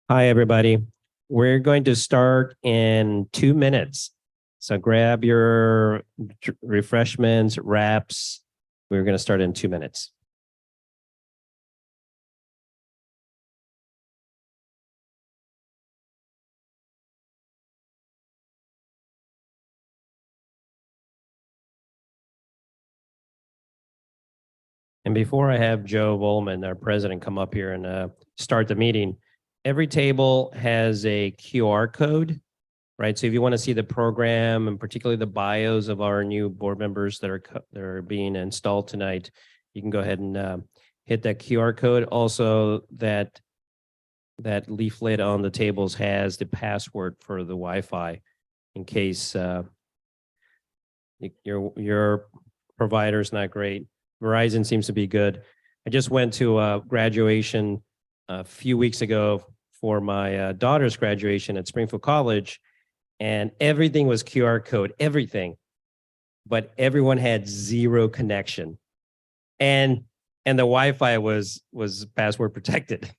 Hi, everybody. We're going to start in 2 minutes. So grab your refreshments, wraps. We're going to start in 2 minutes. And before I have Joe Volman, our president, come up here and start the meeting, every table has a QR code, right? So if you want to see the program and particularly the bios of our new board members that are being installed tonight, you can go ahead and hit that QR code. Also, that leaflet on the tables has the password for the Wi-Fi in case your provider's not great. Verizon seems to be good. I just went to a graduation a few weeks ago for my daughter's graduation at Springfield College, and everything was QR code, everything, but everyone had zero connection, and the Wi-Fi was password protected.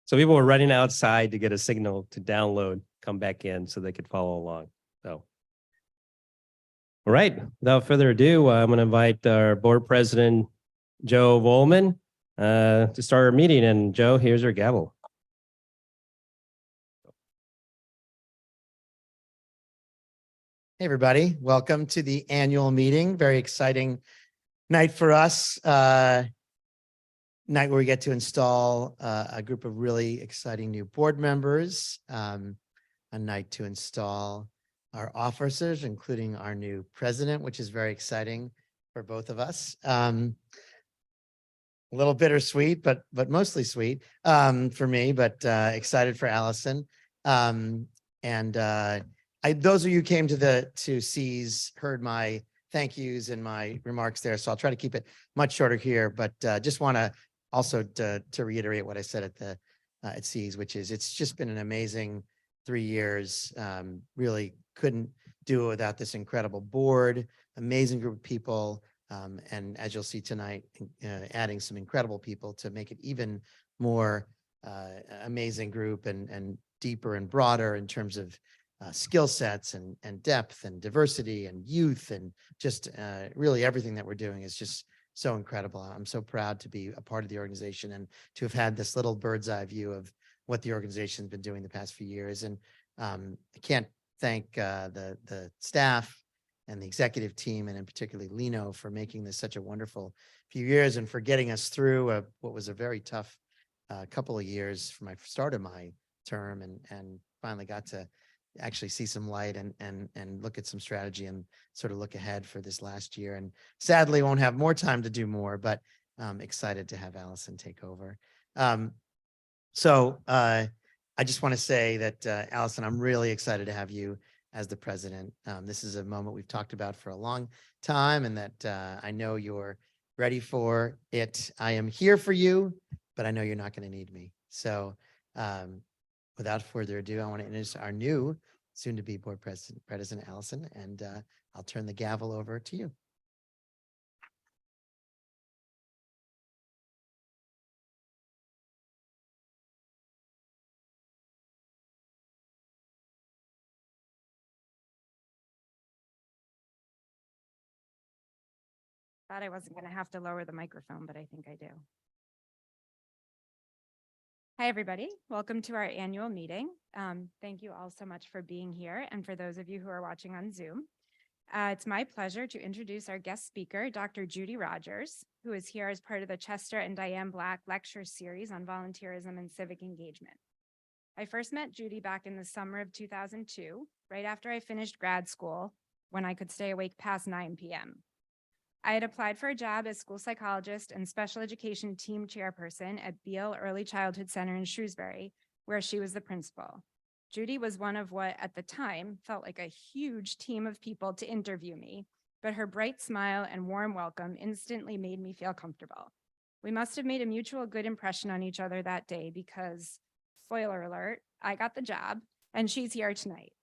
So people were running outside to get a signal to download, come back in so they could follow along. So, all right, without further ado, I'm going to invite our board president, Joe Volman, to start our meeting. And Joe, here's your gavel. Hey, everybody. Welcome to the annual meeting. Very exciting night for us. Night where we get to install a group of really exciting new board members. A night to install our officers, including our new president, which is very exciting for both of us. A little bittersweet, but mostly sweet for me, but excited for Allison. Those of you who came to C's heard my thank yous and my remarks there, so I'll try to keep it much shorter here. But just want to also to reiterate what I said at C's, which is it's just been an amazing 3 years. Really couldn't do it without this incredible board, amazing group of people, and as you'll see tonight, adding some incredible people to make it even more amazing group and deeper and broader in terms of skill sets and depth and diversity and youth and just really everything that we're doing is just so incredible. I'm so proud to be a part of the organization and to have had this little bird's eye view of what the organization's been doing the past few years. And I can't thank the staff and the executive team, and in particularly Lino, for making this such a wonderful few years and for getting us through what was a very tough couple of years from my start of my term, and finally got to actually see some light and look at some strategy and sort of look ahead for this last year. And sadly won't have more time to do more, but excited to have Allison take over. So I just want to say that Allison, I'm really excited to have you as the president. This is a moment we've talked about for a long time, and that I know you're ready for it. I am here for you, but I know you're not going to need me. So without further ado, I want to introduce our new soon-to-be board president, Allison, and I'll turn the gavel over to you. Thought I wasn't going to have to lower the microphone, but I think I do. Hi, everybody. Welcome to our annual meeting. Thank you all so much for being here, and for those of you who are watching on Zoom. It's my pleasure to introduce our guest speaker, Dr. Judy Rogers, who is here as part of the Chester and Diane Black Lecture Series on Volunteerism and Civic Engagement. I first met Judy back in the summer of 2002, right after I finished grad school, when I could stay awake past 9 p.m. I had applied for a job as school psychologist and special education team chairperson at Beale Early Childhood Center in Shrewsbury, where she was the principal. Judy was one of what, at the time, felt like a huge team of people to interview me, but her bright smile and warm welcome instantly made me feel comfortable. We must have made a mutual good impression on each other that day because, spoiler alert, I got the job, and she's here tonight.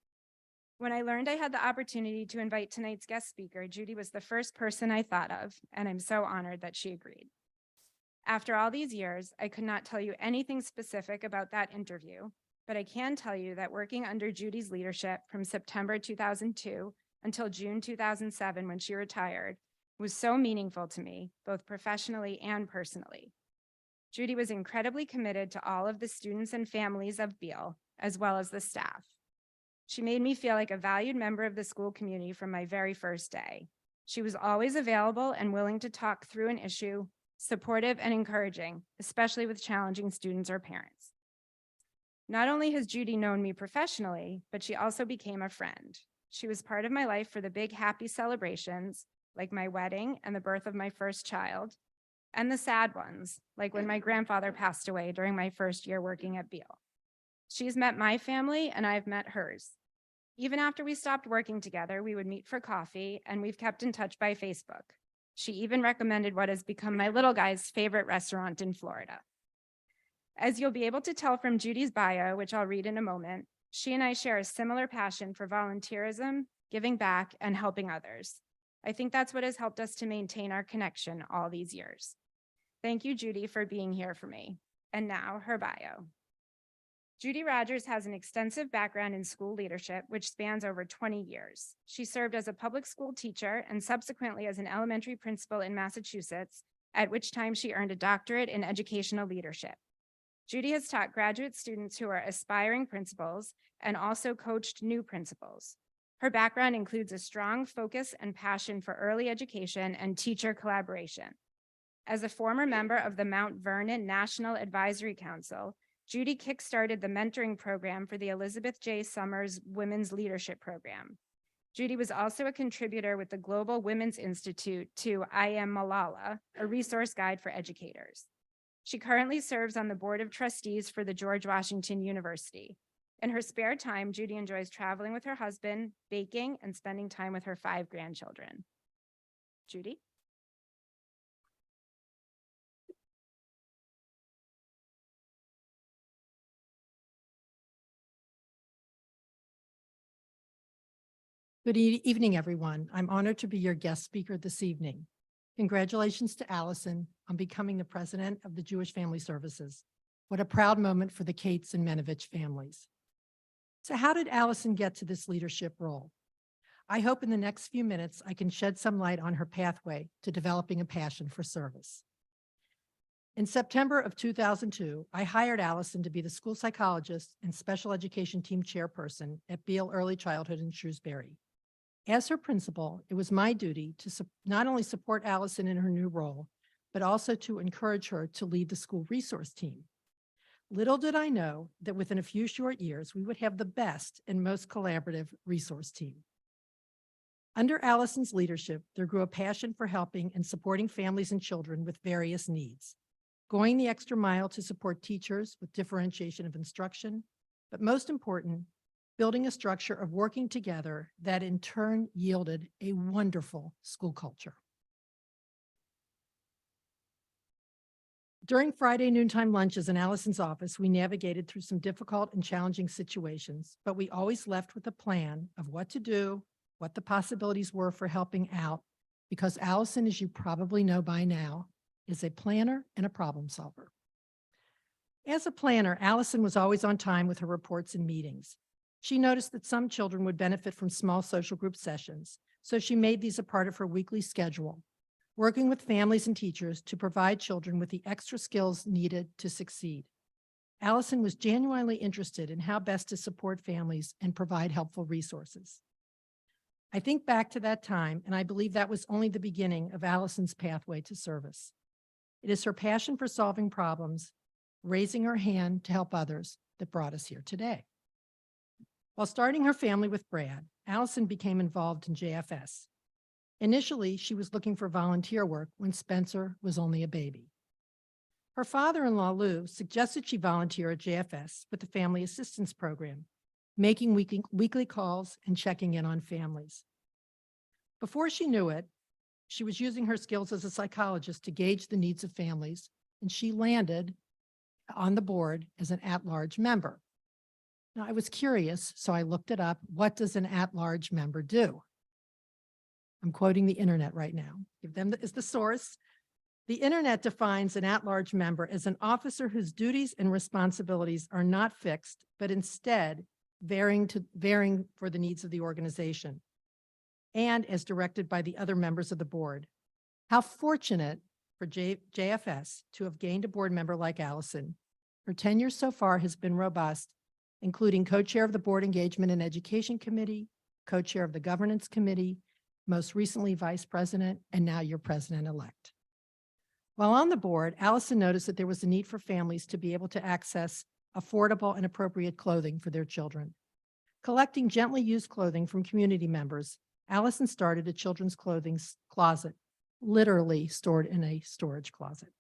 When I learned I had the opportunity to invite tonight's guest speaker, Judy was the first person I thought of, and I'm so honored that she agreed. After all these years, I could not tell you anything specific about that interview, but I can tell you that working under Judy's leadership from September 2002 until June 2007, when she retired, was so meaningful to me, both professionally and personally. Judy was incredibly committed to all of the students and families of Beale, as well as the staff. She made me feel like a valued member of the school community from my very first day. She was always available and willing to talk through an issue, supportive and encouraging, especially with challenging students or parents. Not only has Judy known me professionally, but she also became a friend. She was part of my life for the big happy celebrations, like my wedding and the birth of my first child, and the sad ones, like when my grandfather passed away during my first year working at Beale. She's met my family and I've met hers. Even after we stopped working together, we would meet for coffee, and we've kept in touch by Facebook. She even recommended what has become my little guy's favorite restaurant in Florida. As you'll be able to tell from Judy's bio, which I'll read in a moment, she and I share a similar passion for volunteerism, giving back, and helping others. I think that's what has helped us to maintain our connection all these years. Thank you, Judy, for being here for me. And now, her bio. Judy Rogers has an extensive background in school leadership, which spans over 20 years. She served as a public school teacher and subsequently as an elementary principal in Massachusetts, at which time she earned a doctorate in educational leadership. Judy has taught graduate students who are aspiring principals and also coached new principals. Her background includes a strong focus and passion for early education and teacher collaboration. As a former member of the Mount Vernon National Advisory Council, Judy kickstarted the mentoring program for the Elizabeth J. Summers Women's Leadership Program. Judy was also a contributor with the Global Women's Institute to I Am Malala, a resource guide for educators. She currently serves on the Board of Trustees for the George Washington University. In her spare time, Judy enjoys traveling with her husband, baking, and spending time with her 5 grandchildren. Judy? Good evening, everyone. I'm honored to be your guest speaker this evening. Congratulations to Allison on becoming the president of the Jewish Family Services. What a proud moment for the Cates and Menovich families. So how did Allison get to this leadership role? I hope in the next few minutes I can shed some light on her pathway to developing a passion for service. In September of 2002, I hired Allison to be the school psychologist and special education team chairperson at Beale Early Childhood in Shrewsbury. As her principal, it was my duty to not only support Allison in her new role, but also to encourage her to lead the school resource team. Little did I know that within a few short years, we would have the best and most collaborative resource team. Under Allison's leadership, there grew a passion for helping and supporting families and children with various needs, going the extra mile to support teachers with differentiation of instruction, but most important, building a structure of working together that in turn yielded a wonderful school culture. During Friday noontime lunches in Allison's office, we navigated through some difficult and challenging situations, but we always left with a plan of what to do, what the possibilities were for helping out, because Allison, as you probably know by now, is a planner and a problem solver. As a planner, Allison was always on time with her reports and meetings. She noticed that some children would benefit from small social group sessions, so she made these a part of her weekly schedule, working with families and teachers to provide children with the extra skills needed to succeed. Allison was genuinely interested in how best to support families and provide helpful resources. I think back to that time, and I believe that was only the beginning of Allison's pathway to service. It is her passion for solving problems, raising her hand to help others, that brought us here today. While starting her family with Brad, Allison became involved in JFS. Initially, she was looking for volunteer work when Spencer was only a baby. Her father-in-law, Lou, suggested she volunteer at JFS with the Family Assistance Program, making weekly calls and checking in on families. Before she knew it, she was using her skills as a psychologist to gauge the needs of families, and she landed on the board as an at-large member. Now, I was curious, so I looked it up. What does an at-large member do? I'm quoting the internet right now. Give them is the source. The internet defines an at-large member as an officer whose duties and responsibilities are not fixed, but instead varying for the needs of the organization and as directed by the other members of the board. How fortunate for JFS to have gained a board member like Allison. Her tenure so far has been robust, including co-chair of the Board Engagement and Education Committee, co-chair of the Governance Committee, most recently vice president, and now your president-elect. While on the board, Allison noticed that there was a need for families to be able to access affordable and appropriate clothing for their children. Collecting gently used clothing from community members, Allison started a children's clothing closet, literally stored in a storage closet.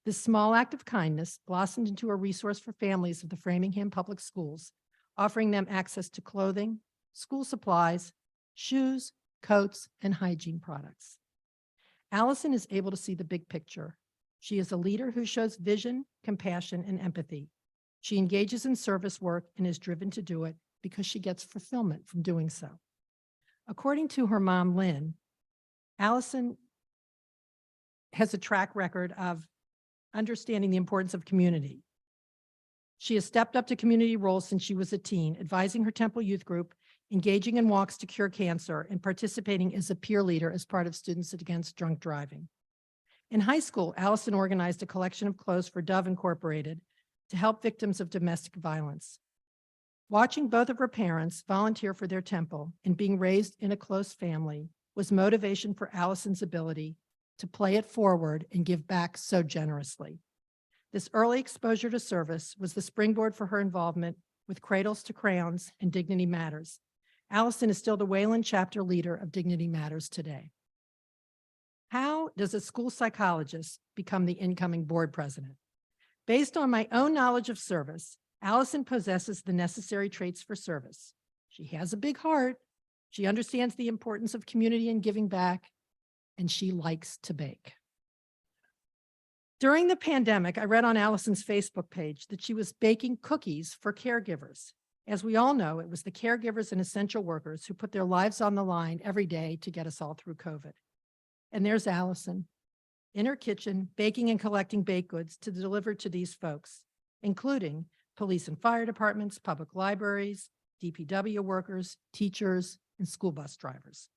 This small act of kindness blossomed into a resource for families of the Framingham Public Schools, offering them access to clothing, school supplies, shoes, coats, and hygiene products. Allison is able to see the big picture. She is a leader who shows vision, compassion, and empathy. She engages in service work and is driven to do it because she gets fulfillment from doing so. According to her mom, Lynn, Allison has a track record of understanding the importance of community. She has stepped up to community roles since she was a teen, advising her Temple youth group, engaging in walks to cure cancer, and participating as a peer leader as part of Students Against Drunk Driving. In high school, Allison organized a collection of clothes for Dove Incorporated to help victims of domestic violence. Watching both of her parents volunteer for their temple and being raised in a close family was motivation for Allison's ability to play it forward and give back so generously. This early exposure to service was the springboard for her involvement with Cradles to Crowns and Dignity Matters. Allison is still the Wayland chapter leader of Dignity Matters today. How does a school psychologist become the incoming board president? Based on my own knowledge of service, Allison possesses the necessary traits for service. She has a big heart. She understands the importance of community and giving back, and she likes to bake. During the pandemic, I read on Allison's Facebook page that she was baking cookies for caregivers. As we all know, it was the caregivers and essential workers who put their lives on the line every day to get us all through COVID. And there's Allison in her kitchen, baking and collecting baked goods to deliver to these folks, including police and fire departments, public libraries, DPW workers, teachers, and school bus drivers.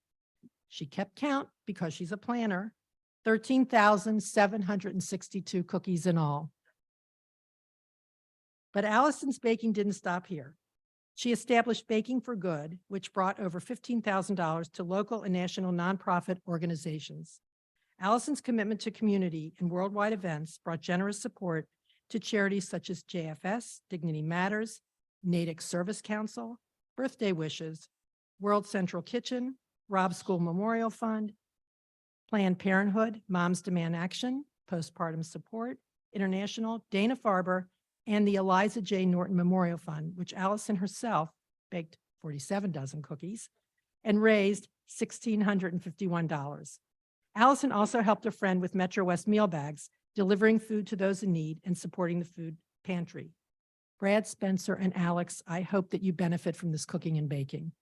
She kept count because she's a planner, 13,762 cookies in all. But Allison's baking didn't stop here. She established Baking for Good, which brought over $15,000 to local and national nonprofit organizations. Allison's commitment to community and worldwide events brought generous support to charities such as JFS, Dignity Matters, Natick Service Council, Birthday Wishes, World Central Kitchen, Robb School Memorial Fund, Planned Parenthood, Moms Demand Action, Postpartum Support, International, Dana-Farber, and the Eliza J. Norton Memorial Fund, which Allison herself baked 47 dozen cookies and raised $1,651. Allison also helped a friend with Metro West meal bags, delivering food to those in need and supporting the food pantry. Brad, Spencer, and Alex, I hope that you benefit from this cooking and baking.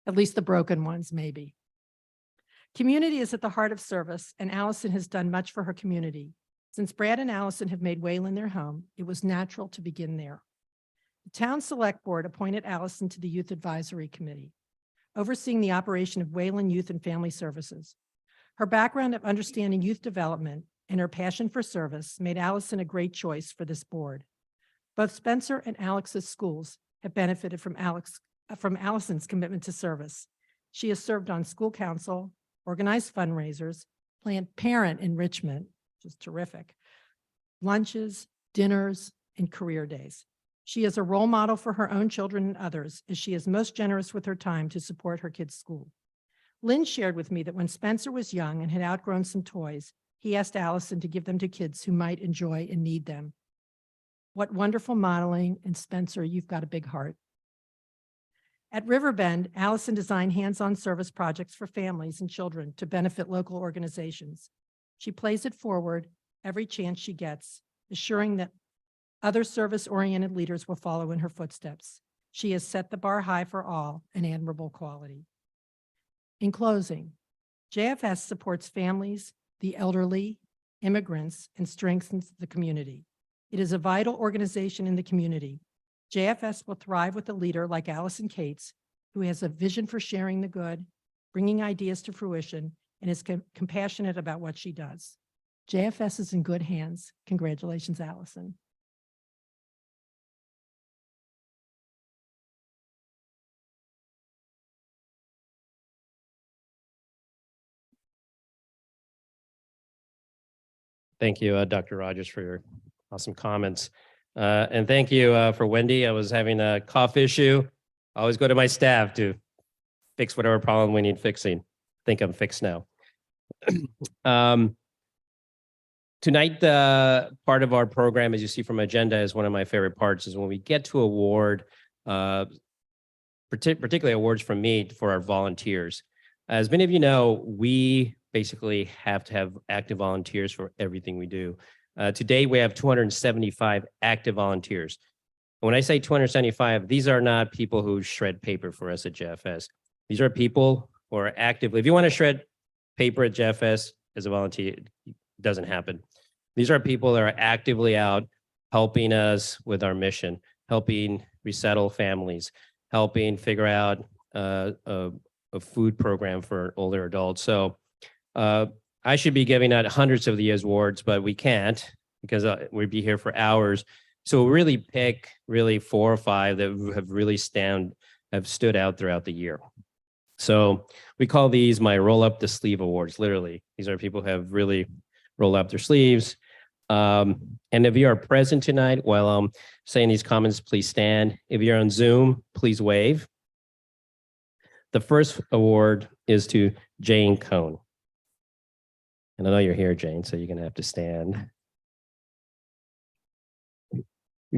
At least the broken ones, maybe. Community is at the heart of service, and Allison has done much for her community. Since Brad and Allison have made Wayland their home, it was natural to begin there. The Town Select Board appointed Allison to the Youth Advisory Committee, overseeing the operation of Wayland Youth and Family Services. Her background of understanding youth development and her passion for service made Allison a great choice for this board. Both Spencer and Alex's schools have benefited from Allison's commitment to service. She has served on school council, organized fundraisers, planned parent enrichment, which is terrific, lunches, dinners, and career days. She is a role model for her own children and others, as she is most generous with her time to support her kids' school. Lynn shared with me that when Spencer was young and had outgrown some toys, he asked Allison to give them to kids who might enjoy and need them. What wonderful modeling, and Spencer, you've got a big heart. At Riverbend, Allison designed hands-on service projects for families and children to benefit local organizations. She plays it forward every chance she gets, assuring that other service-oriented leaders will follow in her footsteps. She has set the bar high for all, an admirable quality. In closing, JFS supports families, the elderly, immigrants, and strengthens the community. It is a vital organization in the community. JFS will thrive with a leader like Allison Cates, who has a vision for sharing the good, bringing ideas to fruition, and is compassionate about what she does. JFS is in good hands. Congratulations, Allison. Thank you, Dr. Rogers, for your awesome comments. And thank you for Wendy. I was having a cough issue. I always go to my staff to fix whatever problem we need fixing. I think I'm fixed now. Tonight, part of our program, as you see from agenda, is one of my favorite parts, is when we get to award, particularly awards from me for our volunteers. As many of you know, we basically have to have active volunteers for everything we do. Today, we have 275 active volunteers. When I say 275, these are not people who shred paper for us at JFS. These are people who are actively, if you want to shred paper at JFS as a volunteer, it doesn't happen. These are people that are actively out helping us with our mission, helping resettle families, helping figure out a food program for older adults. So I should be giving out hundreds of these awards, but we can't because we'd be here for hours. So we really pick 4 or 5 that have really stood out throughout the year. So we call these my roll up the sleeve awards. Literally, these are people who have really rolled up their sleeves. And if you are present tonight while I'm saying these comments, please stand. If you're on Zoom, please wave. The first award is to Jane Cohn. And I know you're here, Jane, so you're going to have to stand.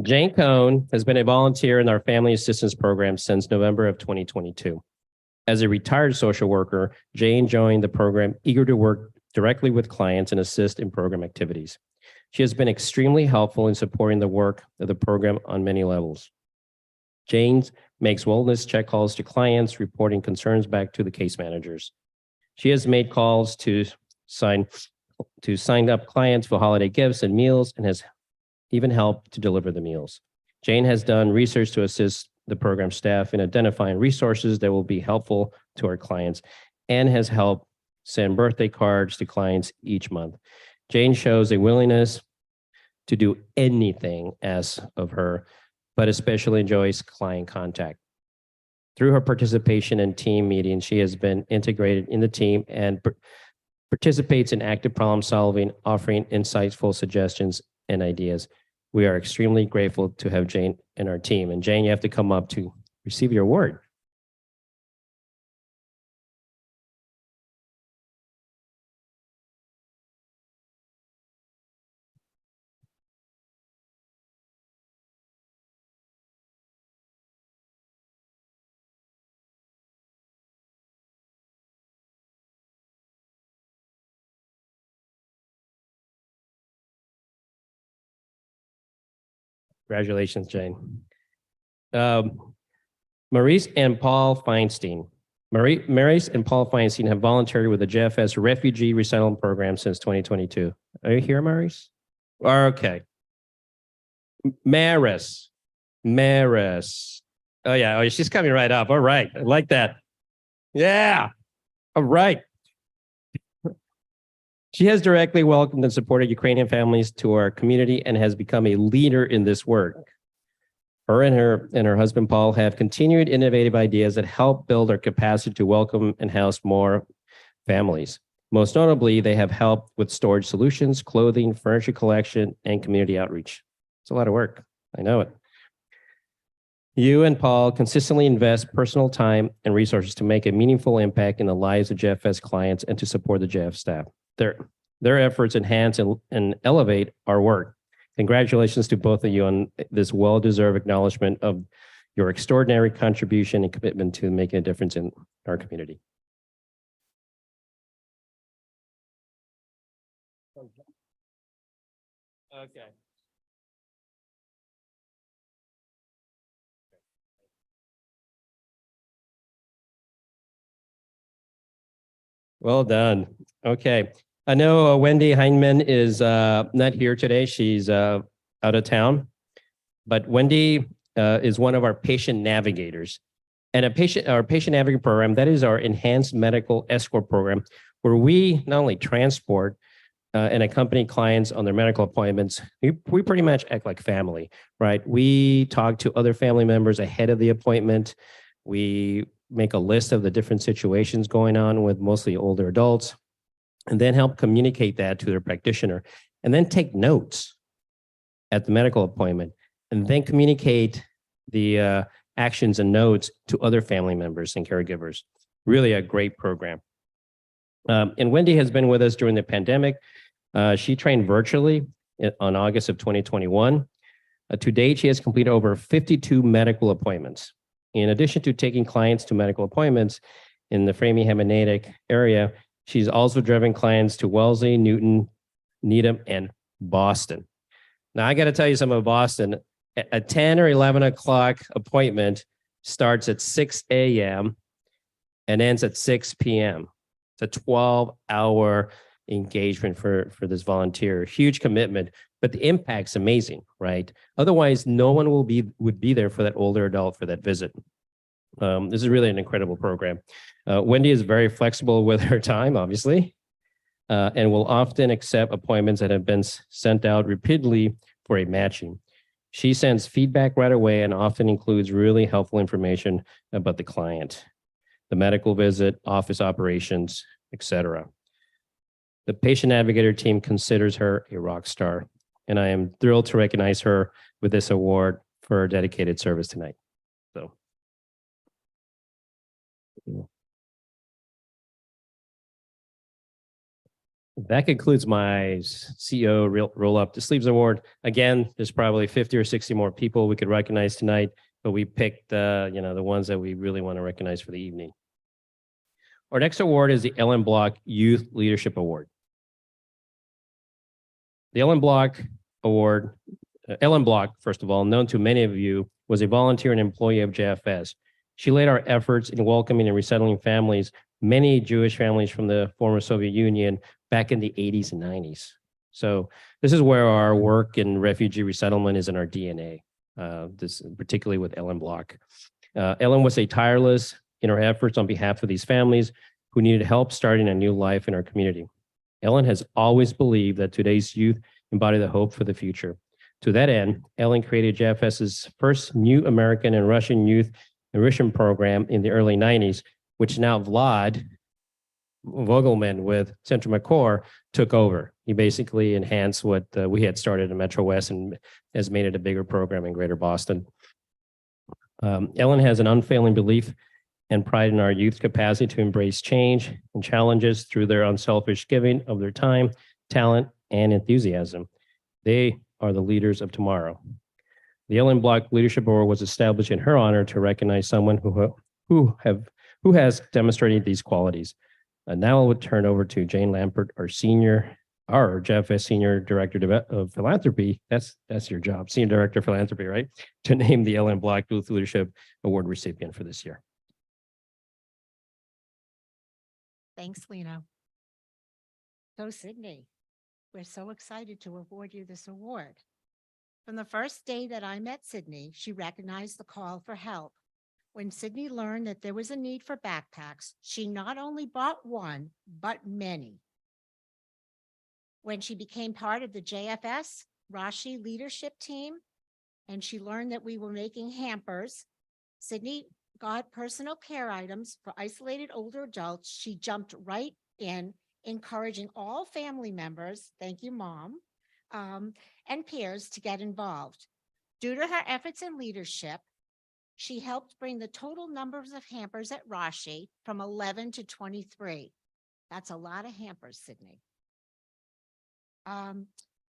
Jane Cohn has been a volunteer in our family assistance program since November of 2022. As a retired social worker, Jane joined the program eager to work directly with clients and assist in program activities. She has been extremely helpful in supporting the work of the program on many levels. Jane makes wellness check calls to clients, reporting concerns back to the case managers. She has made calls to sign up clients for holiday gifts and meals and has even helped to deliver the meals. Jane has done research to assist the program staff in identifying resources that will be helpful to our clients and has helped send birthday cards to clients each month. Jane shows a willingness to do anything asked of her, but especially enjoys client contact. Through her participation in team meetings, she has been integrated in the team and participates in active problem solving, offering insightful suggestions and ideas. We are extremely grateful to have Jane in our team. And Jane, you have to come up to receive your award. Congratulations, Jane. Maurice and Paul Feinstein. Maurice and Paul Feinstein have volunteered with the JFS Refugee Resettlement Program since 2022. Are you here, Maurice? Okay. Maris. Oh, yeah. Oh, she's coming right up. All right. I like that. Yeah. All right. She has directly welcomed and supported Ukrainian families to our community and has become a leader in this work. Her and her husband, Paul, have continued innovative ideas that help build our capacity to welcome and house more families. Most notably, they have helped with storage solutions, clothing, furniture collection, and community outreach. It's a lot of work. I know it. You and Paul consistently invest personal time and resources to make a meaningful impact in the lives of JFS clients and to support the JF staff. Their efforts enhance and elevate our work. Congratulations to both of you on this well-deserved acknowledgement of your extraordinary contribution and commitment to making a difference in our community. Okay. Well done. Okay. I know Wendy Heineman is not here today. She's out of town. But Wendy is one of our patient navigators. And our patient navigator program, that is our enhanced medical escort program, where we not only transport and accompany clients on their medical appointments, we pretty much act like family, right? We talk to other family members ahead of the appointment. We make a list of the different situations going on with mostly older adults, and then help communicate that to their practitioner, and then take notes at the medical appointment, and then communicate the actions and notes to other family members and caregivers. Really a great program. And Wendy has been with us during the pandemic. She trained virtually on August of 2021. To date, she has completed over 52 medical appointments. In addition to taking clients to medical appointments in the Framingham-Natick area, she's also driven clients to Wellesley, Newton, Needham, and Boston. Now, I got to tell you something about Boston. A 10 or 11 o'clock appointment starts at 6 a.m. and ends at 6 p.m. It's a 12-hour engagement for this volunteer. Huge commitment, but the impact's amazing, right? Otherwise, no one would be there for that older adult for that visit. This is really an incredible program. Wendy is very flexible with her time, obviously, and will often accept appointments that have been sent out repeatedly for a matching. She sends feedback right away and often includes really helpful information about the client, the medical visit, office operations, etc. The patient navigator team considers her a rock star, and I am thrilled to recognize her with this award for her dedicated service tonight. So. That concludes my CEO Roll Up the Sleeves Award. Again, there's probably 50 or 60 more people we could recognize tonight, but we picked the ones that we really want to recognize for the evening. Our next award is the Ellen Block Youth Leadership Award. The Ellen Block Award, Ellen Block, first of all, known to many of you, was a volunteer and employee of JFS. She led our efforts in welcoming and resettling families, many Jewish families from the former Soviet Union, back in the 80s and 90s. So this is where our work in refugee resettlement is in our DNA, this particularly with Ellen Block. Ellen was a tireless in her efforts on behalf of these families who needed help starting a new life in our community. Ellen has always believed that today's youth embody the hope for the future. To that end, Ellen created JFS's first new American and Russian youth enrichment program in the early 90s, which now Vlad Vogelman with Central McCore took over. He basically enhanced what we had started in Metro West and has made it a bigger program in Greater Boston. Ellen has an unfailing belief and pride in our youth's capacity to embrace change and challenges through their unselfish giving of their time, talent, and enthusiasm. They are the leaders of tomorrow. The Ellen Block Leadership Award was established in her honor to recognize someone who has demonstrated these qualities. And now I would turn over to Jane Lampert, our JFS Senior Director of Philanthropy. That's your job, Senior Director of Philanthropy, right? To name the Ellen Block Youth Leadership Award recipient for this year. Thanks, Lino. So, Sydney, we're so excited to award you this award. From the first day that I met Sydney, she recognized the call for help. When Sydney learned that there was a need for backpacks, she not only bought one, but many. When she became part of the JFS Rashi leadership team, and she learned that we were making hampers, Sydney got personal care items for isolated older adults. She jumped right in, encouraging all family members, thank you, Mom, and peers to get involved. Due to her efforts and leadership, she helped bring the total numbers of hampers at Rashi from 11 to 23. That's a lot of hampers, Sydney.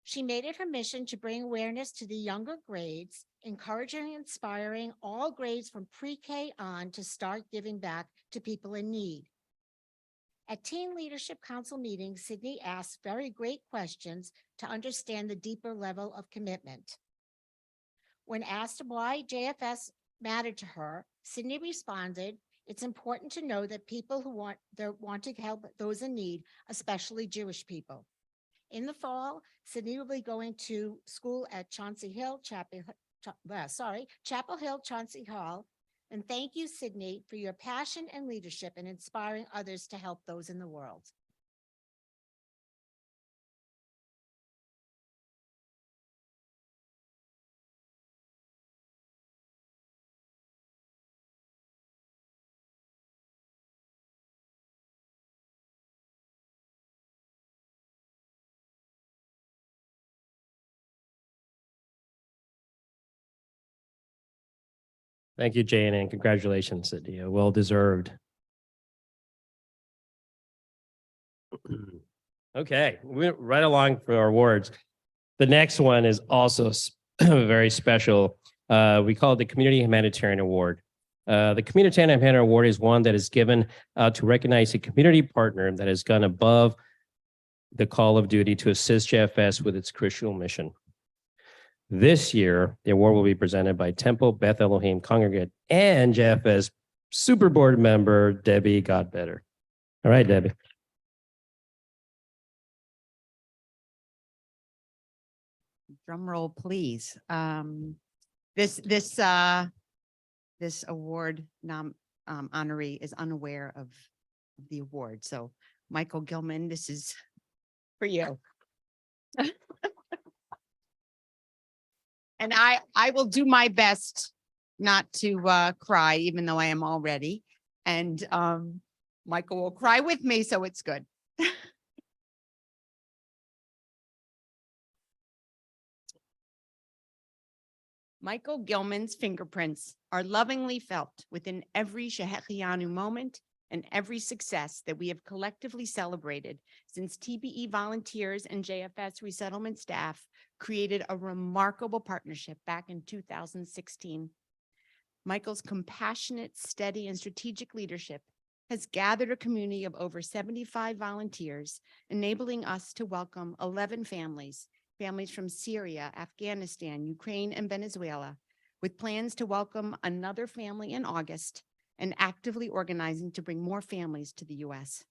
She made it her mission to bring awareness to the younger grades, encouraging and inspiring all grades from pre-K on to start giving back to people in need. At Teen Leadership Council meetings, Sydney asked very great questions to understand the deeper level of commitment. When asked why JFS mattered to her, Sydney responded, It's important to know that people who want to help those in need, especially Jewish people. In the fall, Sydney will be going to school at Chauncey Hill, Chapel Hill, Chauncey Hall. And thank you, Sydney, for your passion and leadership in inspiring others to help those in the world. Thank you, Jane, and congratulations, Sydney. Well deserved. Okay, we're right along for our awards. The next one is also very special. We call it the Community Humanitarian Award. The Community Humanitarian Award is one that is given to recognize a community partner that has gone above the call of duty to assist JFS with its crucial mission. This year, the award will be presented by Temple Beth Elohim congregant and JFS Super Board member, Debbie Godbetter. All right, Debbie. Drum roll, please. This award honoree is unaware of the award. So Michael Gilman, this is for you. And I will do my best not to cry, even though I am already. And Michael will cry with me, so it's good. Michael Gilman's fingerprints are lovingly felt within every Shehechianu moment and every success that we have collectively celebrated since TBE volunteers and JFS resettlement staff created a remarkable partnership back in 2016. Michael's compassionate, steady, and strategic leadership has gathered a community of over 75 volunteers, enabling us to welcome 11 families from Syria, Afghanistan, Ukraine, and Venezuela, with plans to welcome another family in August and actively organizing to bring more families to the U.S.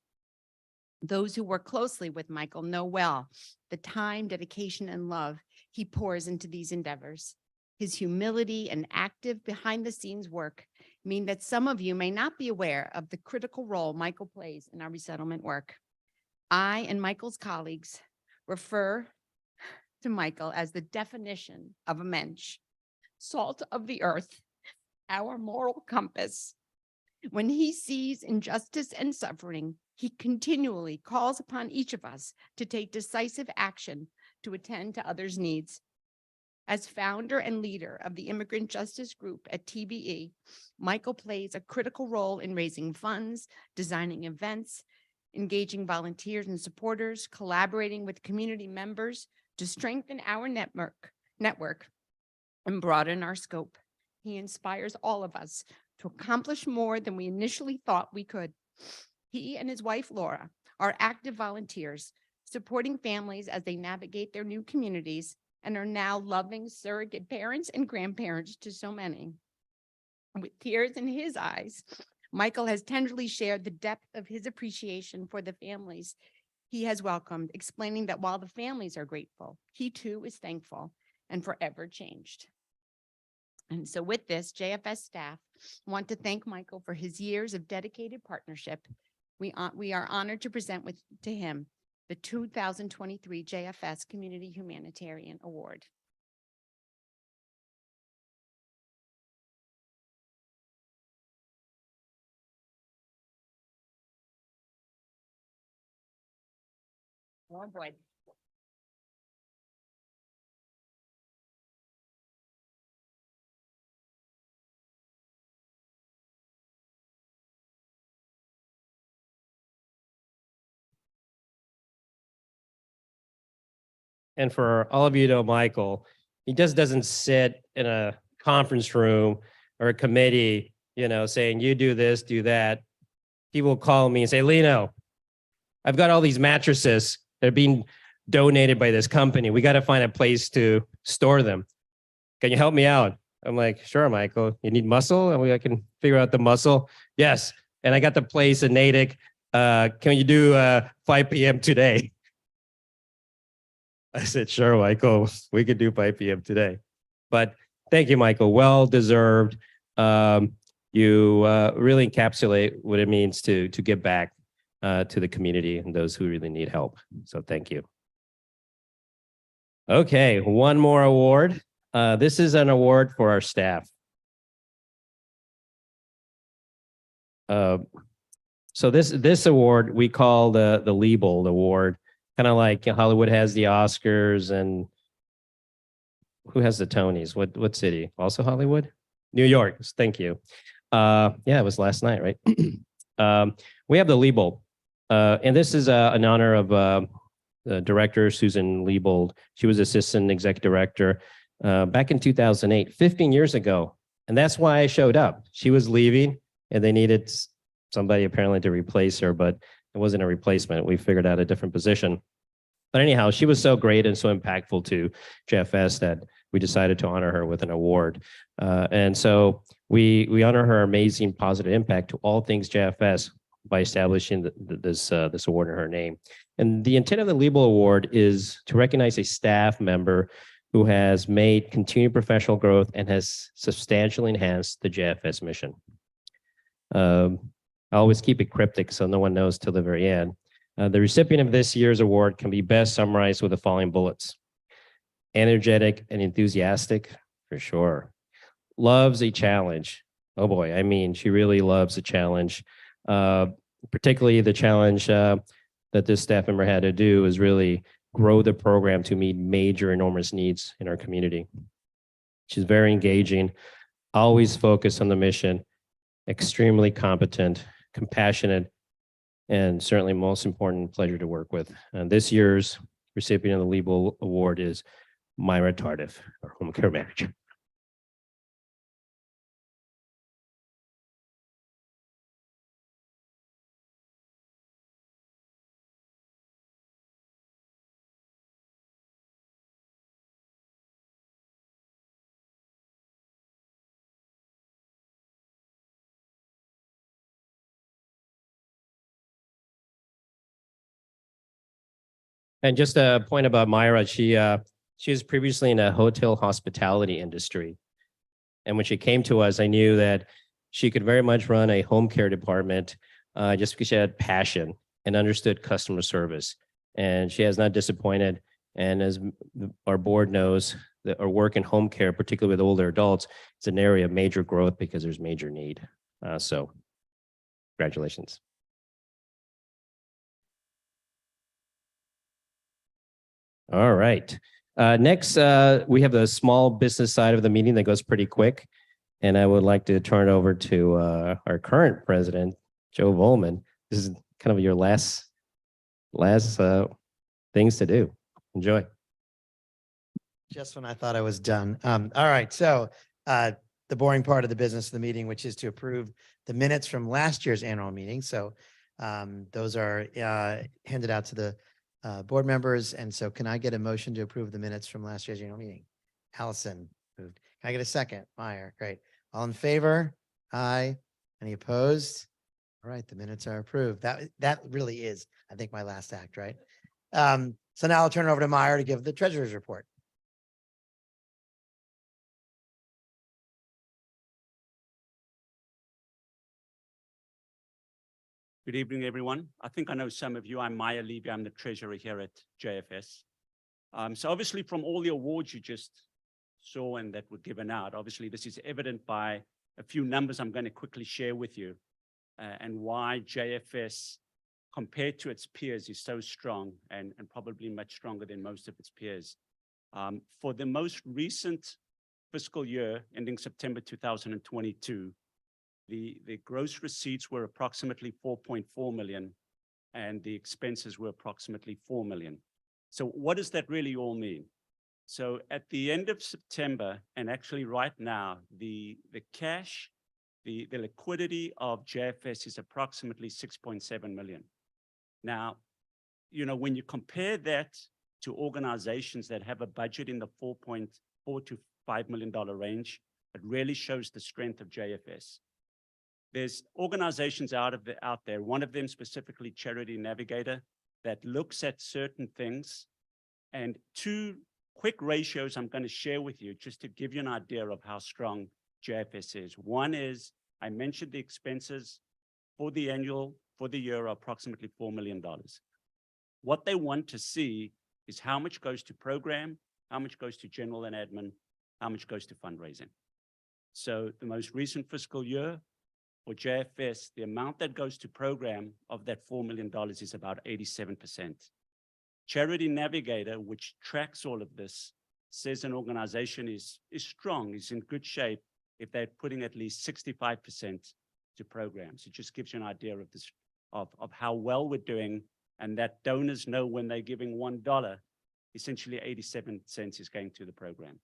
Those who work closely with Michael know well the time, dedication, and love he pours into these endeavors. His humility and active behind-the-scenes work mean that some of you may not be aware of the critical role Michael plays in our resettlement work. I and Michael's colleagues refer to Michael as the definition of a mensch, salt of the earth, our moral compass. When he sees injustice and suffering, he continually calls upon each of us to take decisive action to attend to others' needs. As founder and leader of the Immigrant Justice Group at TBE, Michael plays a critical role in raising funds, designing events, engaging volunteers and supporters, collaborating with community members to strengthen our network and broaden our scope. He inspires all of us to accomplish more than we initially thought we could. He and his wife, Laura, are active volunteers, supporting families as they navigate their new communities and are now loving surrogate parents and grandparents to so many. With tears in his eyes, Michael has tenderly shared the depth of his appreciation for the families he has welcomed, explaining that while the families are grateful, he too is thankful and forever changed. And so with this, JFS staff want to thank Michael for his years of dedicated partnership. We are honored to present to him the 2023 JFS Community Humanitarian Award. Oh boy. And for all of you who know Michael, he just doesn't sit in a conference room or a committee, saying, you do this, do that. He will call me and say, Lino, I've got all these mattresses that are being donated by this company. We got to find a place to store them. Can you help me out? I'm like, sure, Michael, you need muscle? And I can figure out the muscle. Yes. And I got the place in Natick. Can you do 5 p.m. today? I said, sure, Michael, we could do 5 p.m. today. But thank you, Michael. Well deserved. You really encapsulate what it means to give back to the community and those who really need help. So thank you. Okay, one more award. This is an award for our staff. So this award we call the Liebold Award, kind of like Hollywood has the Oscars, and who has the Tonys? What city? Also Hollywood? New York. Thank you. Yeah, it was last night, right? We have the Liebold, and this is in honor of the director Susan Liebold. She was assistant executive director back in 2008, 15 years ago, and that's why I showed up. She was leaving, and they needed somebody apparently to replace her, but it wasn't a replacement. We figured out a different position. But anyhow, she was so great and so impactful to JFS that we decided to honor her with an award. And so we honor her amazing positive impact to all things JFS by establishing this award in her name. And the intent of the Liebold Award is to recognize a staff member who has made continued professional growth and has substantially enhanced the JFS mission. I always keep it cryptic so no one knows till the very end. The recipient of this year's award can be best summarized with the following bullets. Energetic and enthusiastic, for sure. Loves a challenge. Oh boy, I mean, she really loves a challenge. Particularly the challenge that this staff member had to do is really grow the program to meet major, enormous needs in our community. She's very engaging, always focused on the mission, extremely competent, compassionate, and certainly most important, pleasure to work with. And this year's recipient of the Liebold Award is Myra Tardif, our home care manager. And just a point about Myra, she was previously in a hotel hospitality industry. And when she came to us, I knew that she could very much run a home care department just because she had passion and understood customer service. And she has not disappointed. And as our board knows, that our work in home care, particularly with older adults, it's an area of major growth because there's major need. So congratulations. All right. Next, we have the small business side of the meeting that goes pretty quick. And I would like to turn it over to our current president, Joe Volman. This is kind of your last things to do. Enjoy. Just when I thought I was done. All right. So the boring part of the business of the meeting, which is to approve the minutes from last year's annual meeting. So those are handed out to the board members. And so can I get a motion to approve the minutes from last year's annual meeting? Allison moved. Can I get a second? Meyer, great. All in favor? Aye. Any opposed? All right, the minutes are approved. That really is, I think, my last act, right? So now I'll turn it over to Meyer to give the treasurer's report. Good evening, everyone. I think I know some of you. I'm Maya Levy. I'm the treasurer here at JFS. So obviously from all the awards you just saw and that were given out, obviously this is evident by a few numbers I'm going to quickly share with you and why JFS compared to its peers is so strong and probably much stronger than most of its peers. For the most recent fiscal year ending September 2022, the gross receipts were approximately 4.4 million and the expenses were approximately 4 million. So what does that really all mean? So at the end of September, and actually right now, the cash, the liquidity of JFS is approximately 6.7 million. Now, you know, when you compare that to organizations that have a budget in the $4.4 to $5 million range, It really shows the strength of JFS. There's organizations out there, one of them specifically Charity Navigator, that looks at certain things. And two quick ratios I'm going to share with you just to give you an idea of how strong JFS is. One is, I mentioned the expenses for the year are approximately $4 million. What they want to see is how much goes to program, how much goes to general and admin, how much goes to fundraising. So the most recent fiscal year for JFS, the amount that goes to program of that $4 million is about 87%. Charity Navigator, which tracks all of this, says an organization is strong, is in good shape if they're putting at least 65% to programs. It just gives you an idea of this, of how well we're doing, and that donors know when they're giving $1, essentially 87 cents is going to the program.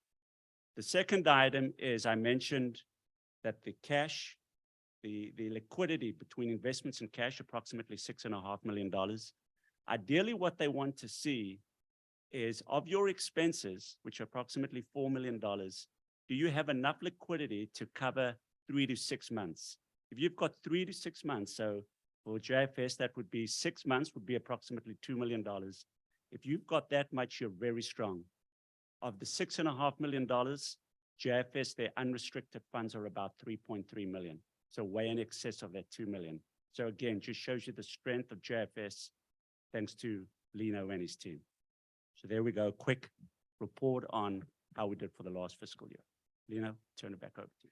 The second item is I mentioned that the cash, the liquidity between investments and cash, approximately $6.5 million. Ideally, what they want to see is of your expenses, which are approximately $4 million, do you have enough liquidity to cover 3 to 6 months? If you've got 3 to 6 months, so for JFS, that would be 6 months, would be approximately $2 million. If you've got that much, you're very strong. Of the $6.5 million, JFS, their unrestricted funds are about 3.3 million. So way in excess of that 2 million. So again, just shows you the strength of JFS, thanks to Lino and his team. So there we go, quick report on how we did for the last fiscal year. Lino, turn it back over to you.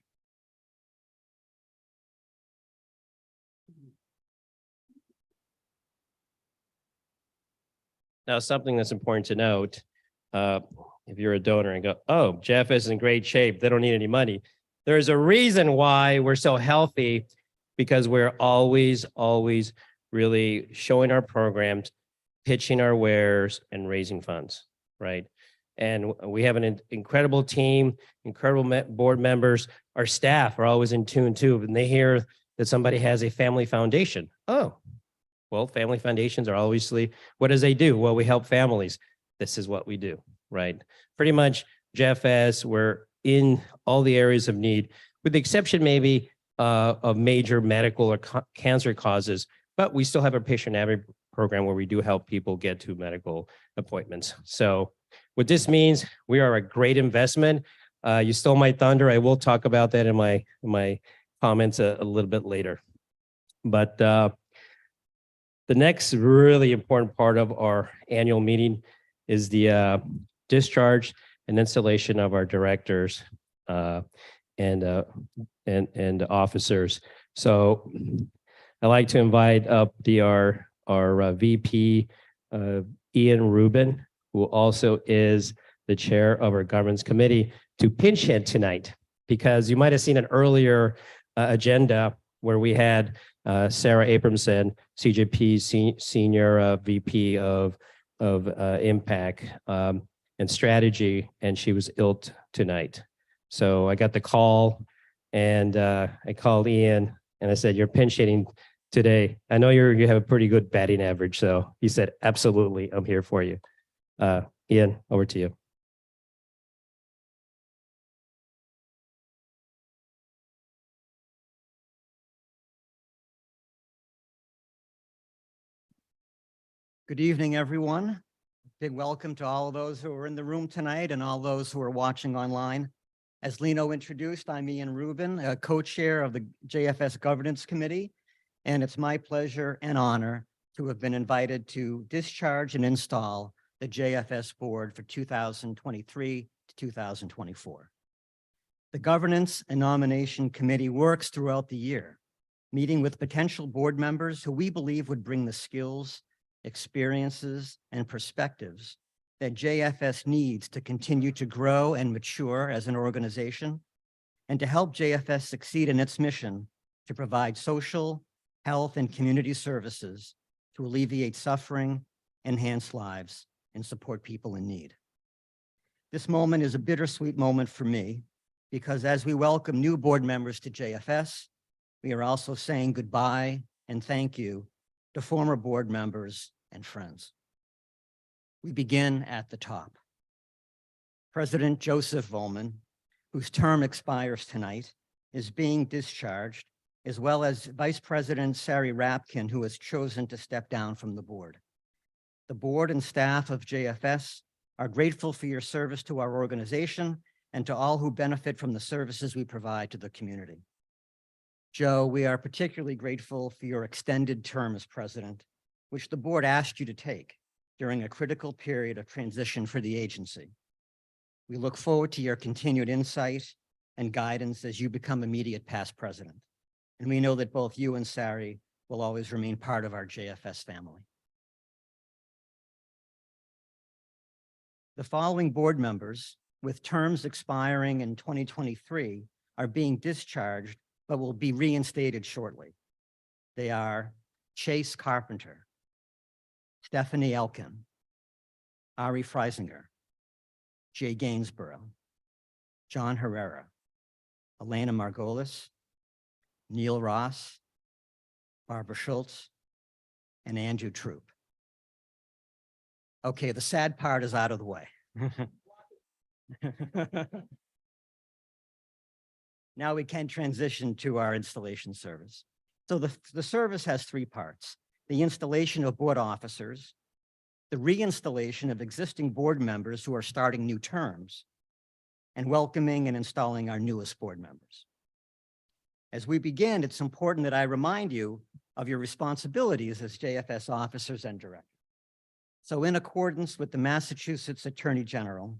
Now, something that's important to note, if you're a donor and go, oh, JFS is in great shape, they don't need any money. There's a reason why we're so healthy, because we're always really showing our programs, pitching our wares, and raising funds, right? And we have an incredible team, incredible board members. Our staff are always in tune too, and they hear that somebody has a family foundation. Oh, well, family foundations are obviously, what does they do? Well, we help families. This is what we do, right? Pretty much JFS, we're in all the areas of need, with the exception maybe of major medical or cancer causes, but we still have a patient advocate program where we do help people get to medical appointments. So what this means, we are a great investment. You stole my thunder. I will talk about that in my comments a little bit later. But the next really important part of our annual meeting is the discharge and installation of our directors and officers. So I'd like to invite up our VP, Ian Rubin, who also is the chair of our governance committee, to pinch hit tonight, because you might have seen an earlier agenda where we had Sarah Abramson, CJP senior VP of impact and strategy, and she was ill tonight. So I got the call, and I called Ian and I said, "You're pinch hitting today. I know you have a pretty good batting average." So he said, "Absolutely, I'm here for you." Ian, over to you. Good evening, everyone. Big welcome to all of those who are in the room tonight and all those who are watching online. As Lino introduced, I'm Ian Rubin, co-chair of the JFS Governance Committee, and it's my pleasure and honor to have been invited to discharge and install the JFS board for 2023 to 2024. The Governance and Nomination Committee works throughout the year, meeting with potential board members who we believe would bring the skills, experiences, and perspectives that JFS needs to continue to grow and mature as an organization, and to help JFS succeed in its mission to provide social, health, and community services to alleviate suffering, enhance lives, and support people in need. This moment is a bittersweet moment for me, because as we welcome new board members to JFS, we are also saying goodbye and thank you to former board members and friends. We begin at the top. President Joseph Volman, whose term expires tonight, is being discharged, as well as Vice President Sari Rapkin, who has chosen to step down from the board. The board and staff of JFS are grateful for your service to our organization and to all who benefit from the services we provide to the community. Joe, we are particularly grateful for your extended term as president, which the board asked you to take during a critical period of transition for the agency. We look forward to your continued insight and guidance as you become immediate past president. And we know that both you and Sari will always remain part of our JFS family. The following board members with terms expiring in 2023 are being discharged but will be reinstated shortly. They are Chase Carpenter, Stephanie Elkin, Ari Freisinger, Jay Gainsborough, John Herrera, Elena Margolis, Neil Ross, Barbara Schultz, and Andrew Troop. Okay, the sad part is out of the way. Now we can transition to our installation service. So the service has three parts: the installation of board officers, the reinstallation of existing board members who are starting new terms, and welcoming and installing our newest board members. As we begin, it's important that I remind you of your responsibilities as JFS officers and directors. So in accordance with the Massachusetts Attorney General,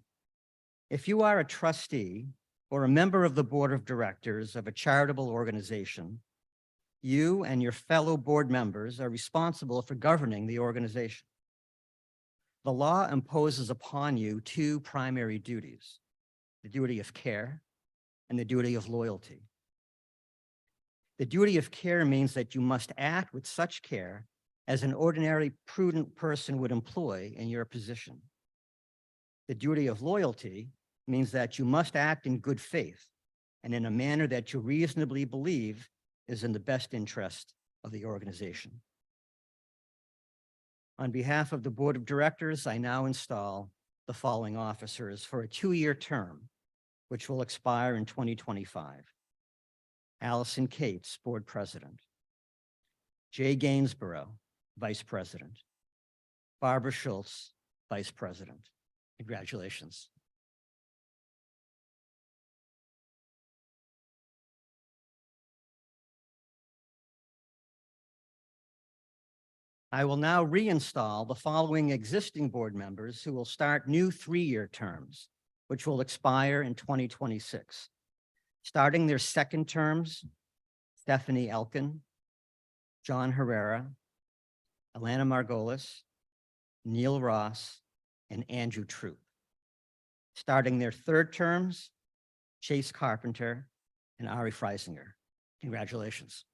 if you are a trustee or a member of the board of directors of a charitable organization, you and your fellow board members are responsible for governing the organization. The law imposes upon you two primary duties: the duty of care and the duty of loyalty. The duty of care means that you must act with such care as an ordinary prudent person would employ in your position. The duty of loyalty means that you must act in good faith and in a manner that you reasonably believe is in the best interest of the organization. On behalf of the board of directors, I now install the following officers for a 2-year term, which will expire in 2025. Allison Cates, board president. Jay Gainsborough, vice president. Barbara Schultz, vice president. Congratulations. I will now reinstall the following existing board members who will start new 3-year terms, which will expire in 2026. Starting their second terms, Stephanie Elkin, John Herrera, Elena Margolis, Neil Ross, and Andrew Troop. Starting their third terms, Chase Carpenter and Ari Freisinger. Congratulations.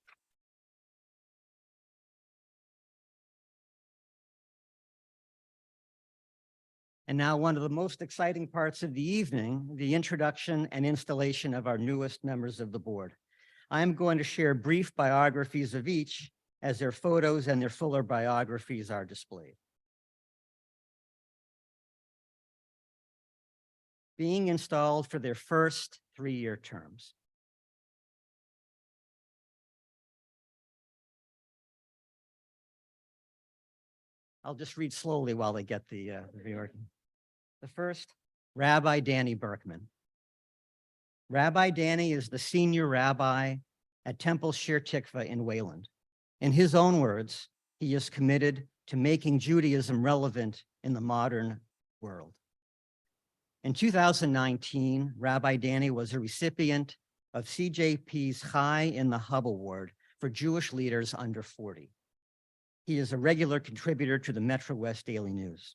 And now one of the most exciting parts of the evening, the introduction and installation of our newest members of the board. I'm going to share brief biographies of each as their photos and their fuller biographies are displayed. Being installed for their first 3-year terms. I'll just read slowly while they get the reorg. The first, Rabbi Danny Berkman. Rabbi Danny is the senior rabbi at Temple Shir Tikva in Wayland. In his own words, he is committed to making Judaism relevant in the modern world. In 2019, Rabbi Danny was a recipient of CJP's Chai in the Hub Award for Jewish leaders under 40. He is a regular contributor to the Metro West Daily News.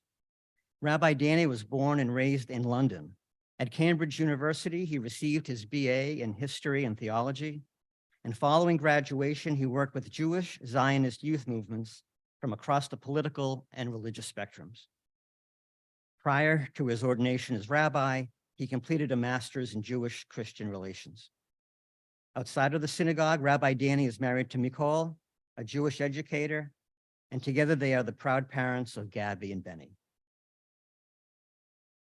Rabbi Danny was born and raised in London. At Cambridge University, he received his BA in history and theology. And following graduation, he worked with Jewish Zionist youth movements from across the political and religious spectrums. Prior to his ordination as rabbi, he completed a master's in Jewish Christian relations. Outside of the synagogue, Rabbi Danny is married to Mikol, a Jewish educator, and together they are the proud parents of Gabby and Benny.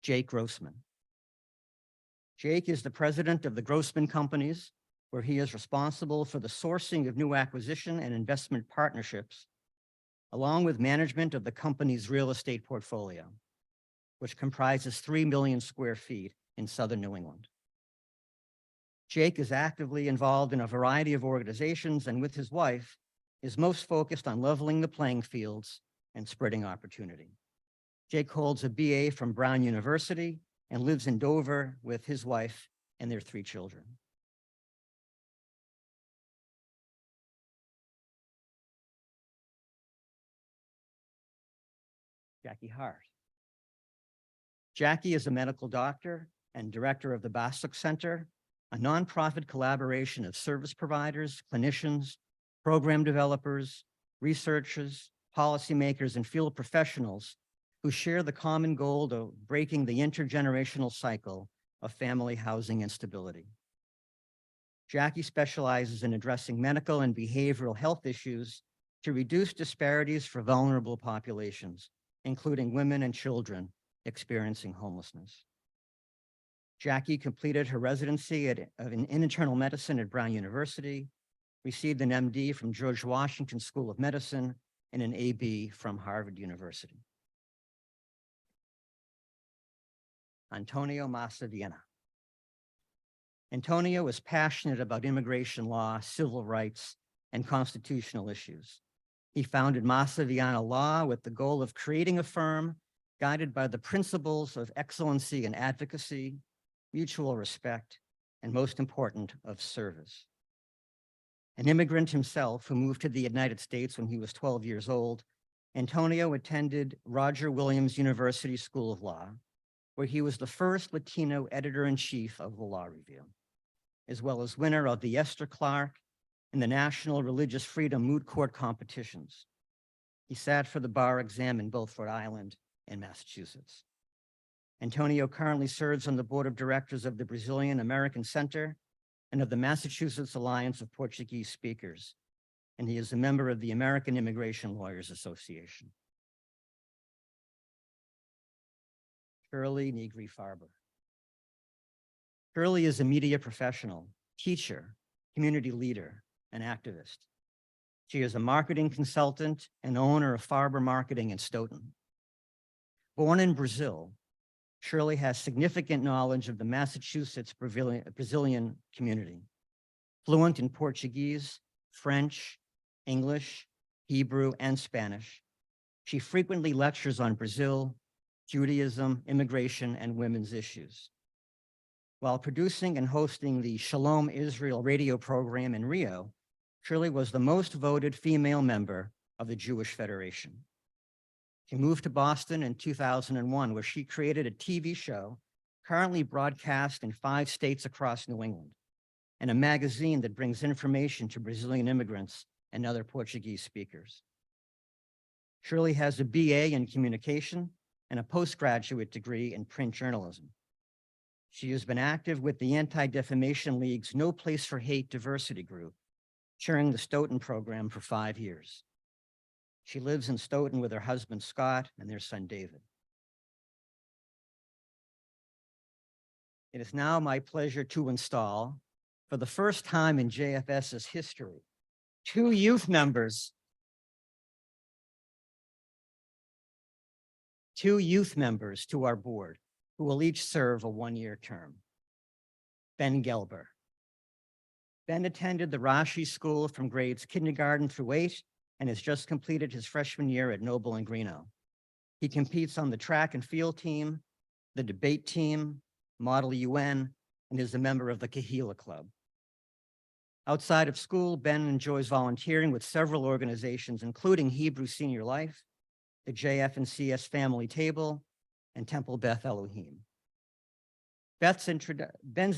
Jake Grossman. Jake is the president of the Grossman Companies, where he is responsible for the sourcing of new acquisition and investment partnerships, along with management of the company's real estate portfolio, which comprises 3 million square feet in southern New England. Jake is actively involved in a variety of organizations and with his wife is most focused on leveling the playing fields and spreading opportunity. Jake holds a BA from Brown University and lives in Dover with his wife and their 3 children. Jackie Hart. Jackie is a medical doctor and director of the Bostic Center, a nonprofit collaboration of service providers, clinicians, program developers, researchers, policymakers, and field professionals who share the common goal of breaking the intergenerational cycle of family housing instability. Jackie specializes in addressing medical and behavioral health issues to reduce disparities for vulnerable populations, including women and children experiencing homelessness. Jackie completed her residency in internal medicine at Brown University, received an MD from George Washington School of Medicine, and an AB from Harvard University. Antonio Masaviena. Antonio is passionate about immigration law, civil rights, and constitutional issues. He founded Masaviena Law with the goal of creating a firm guided by the principles of excellency and advocacy, mutual respect, and most important, of service. An immigrant himself who moved to the United States when he was 12 years old, Antonio attended Roger Williams University School of Law, where he was the first Latino editor-in-chief of the Law Review, as well as winner of the Esther Clark and the National Religious Freedom Moot Court competitions. He sat for the bar exam in both Rhode Island and Massachusetts. Antonio currently serves on the board of directors of the Brazilian American Center and of the Massachusetts Alliance of Portuguese Speakers, and he is a member of the American Immigration Lawyers Association. Shirley Negri-Farber. Shirley is a media professional, teacher, community leader, and activist. She is a marketing consultant and owner of Farber Marketing in Stoughton. Born in Brazil, Shirley has significant knowledge of the Massachusetts Brazilian community, fluent in Portuguese, French, English, Hebrew, and Spanish. She frequently lectures on Brazil, Judaism, immigration, and women's issues. While producing and hosting the Shalom Israel radio program in Rio, Shirley was the most voted female member of the Jewish Federation. She moved to Boston in 2001, where she created a TV show currently broadcast in 5 states across New England, and a magazine that brings information to Brazilian immigrants and other Portuguese speakers. Shirley has a BA in communication and a postgraduate degree in print journalism. She has been active with the Anti-Defamation League's No Place for Hate diversity group, chairing the Stoughton program for 5 years. She lives in Stoughton with her husband, Scott, and their son, David. It is now my pleasure to install, for the first time in JFS's history, 2 youth members. 2 youth members to our board who will each serve a 1-year term. Ben Gelber. Ben attended the Rashi School from grades kindergarten through 8 and has just completed his freshman year at Noble and Greeno. He competes on the track and field team, the debate team, Model UN, and is a member of the Kahila Club. Outside of school, Ben enjoys volunteering with several organizations, including Hebrew Senior Life, the JF and CS Family Table, and Temple Beth Elohim. Ben's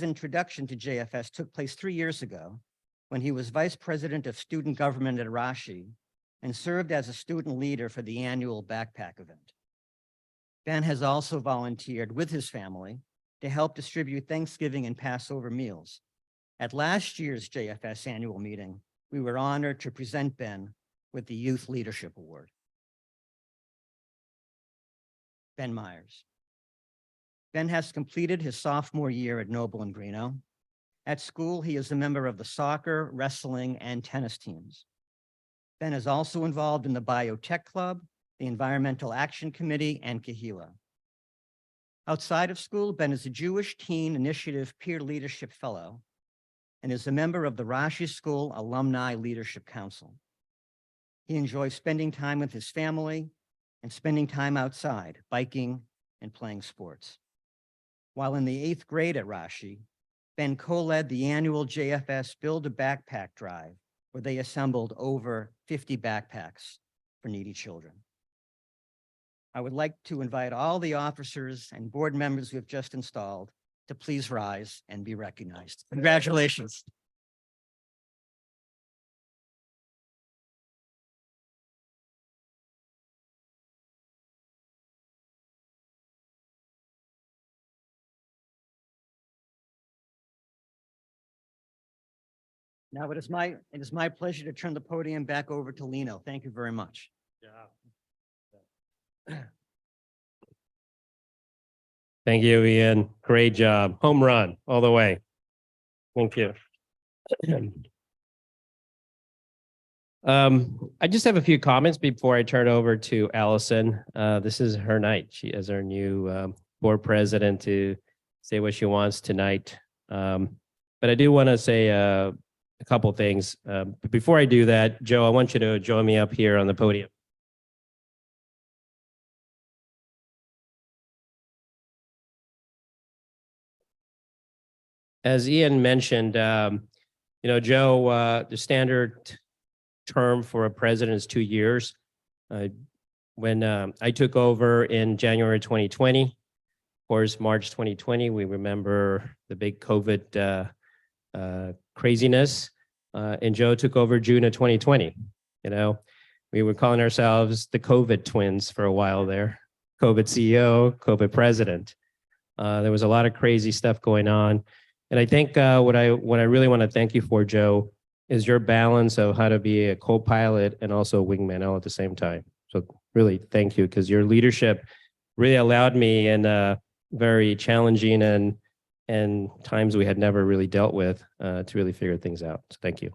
introduction to JFS took place 3 years ago when he was vice president of student government at Rashi and served as a student leader for the annual backpack event. Ben has also volunteered with his family to help distribute Thanksgiving and Passover meals. At last year's JFS annual meeting, we were honored to present Ben with the Youth Leadership Award. Ben Myers. Ben has completed his sophomore year at Noble and Greeno. At school, he is a member of the soccer, wrestling, and tennis teams. Ben is also involved in the Biotech Club, the Environmental Action Committee, and Kahila. Outside of school, Ben is a Jewish Teen Initiative Peer Leadership Fellow and is a member of the Rashi School Alumni Leadership Council. He enjoys spending time with his family and spending time outside, biking and playing sports. While in the 8th grade at Rashi, Ben co-led the annual JFS Build a Backpack Drive, where they assembled over 50 backpacks for needy children. I would like to invite all the officers and board members we have just installed to please rise and be recognized. Congratulations. Now it is my pleasure to turn the podium back over to Lino. Thank you very much. Thank you, Ian. Great job. Home run all the way. Thank you. I just have a few comments before I turn over to Allison. This is her night. She is our new board president to say what she wants tonight. But I do want to say a couple things. But before I do that, Joe, I want you to join me up here on the podium. As Ian mentioned, Joe, the standard term for a president is 2 years. When I took over in January 2020, of course, March 2020, we remember the big COVID craziness. And Joe took over June of 2020. We were calling ourselves the COVID twins for a while there. COVID CEO, COVID president. There was a lot of crazy stuff going on. And I think what I really want to thank you for, Joe, is your balance of how to be a co-pilot and also a wingman all at the same time. So really thank you, because your leadership really allowed me in very challenging and times we had never really dealt with to really figure things out. So thank you.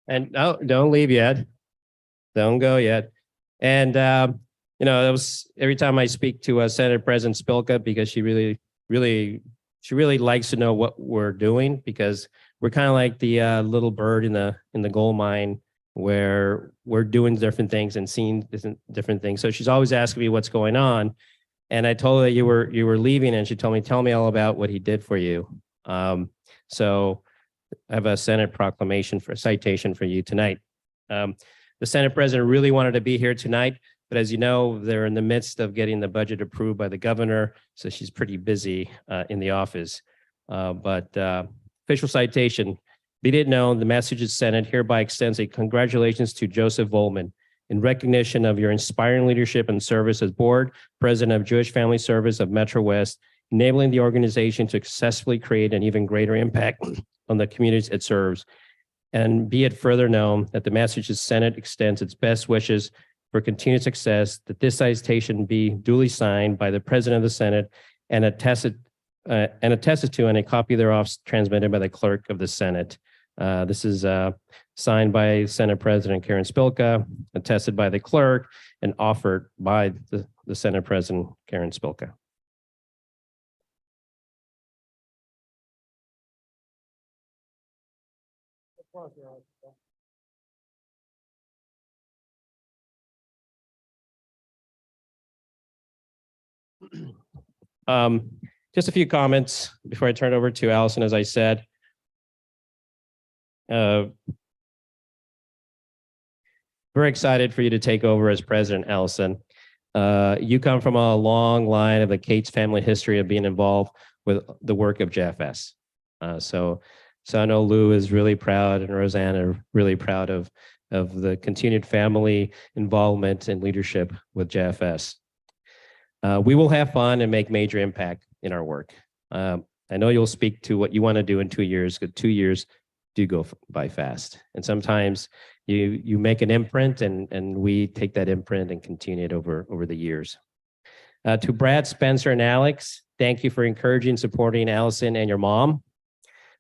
And no, don't leave yet. Don't go yet. And that was every time I speak to Senate President Spilka, because she really likes to know what we're doing, because we're kind of like the little bird in the gold mine, where we're doing different things and seeing different things. So she's always asking me what's going on. And I told her you were leaving, and she told me, tell me all about what he did for you. So I have a Senate proclamation for a citation for you tonight. The Senate President really wanted to be here tonight, but as you know, they're in the midst of getting the budget approved by the governor, so she's pretty busy in the office. But official citation, be it known, the Massachusetts Senate hereby extends a congratulations to Joseph Volman in recognition of your inspiring leadership and service as board president of Jewish Family Service of Metro West, enabling the organization to successfully create an even greater impact on the communities it serves. And be it further known that the Massachusetts Senate extends its best wishes for continued success, that this citation be duly signed by the President of the Senate and attested to, and a copy thereof transmitted by the Clerk of the Senate. This is signed by Senate President Karen Spilka, attested by the Clerk, and offered by the Senate President Karen Spilka. Just a few comments before I turn it over to Allison. As I said, very excited for you to take over as president, Allison. You come from a long line of the Cates family history of being involved with the work of JFS. So I know Lou is really proud, and Rosanna are really proud of the continued family involvement and leadership with JFS. We will have fun and make major impact in our work. I know you'll speak to what you want to do in 2 years, because 2 years do go by fast. And sometimes You make an imprint, and we take that imprint and continue it over the years. To Brad, Spencer, and Alex, thank you for encouraging, supporting Allison and your mom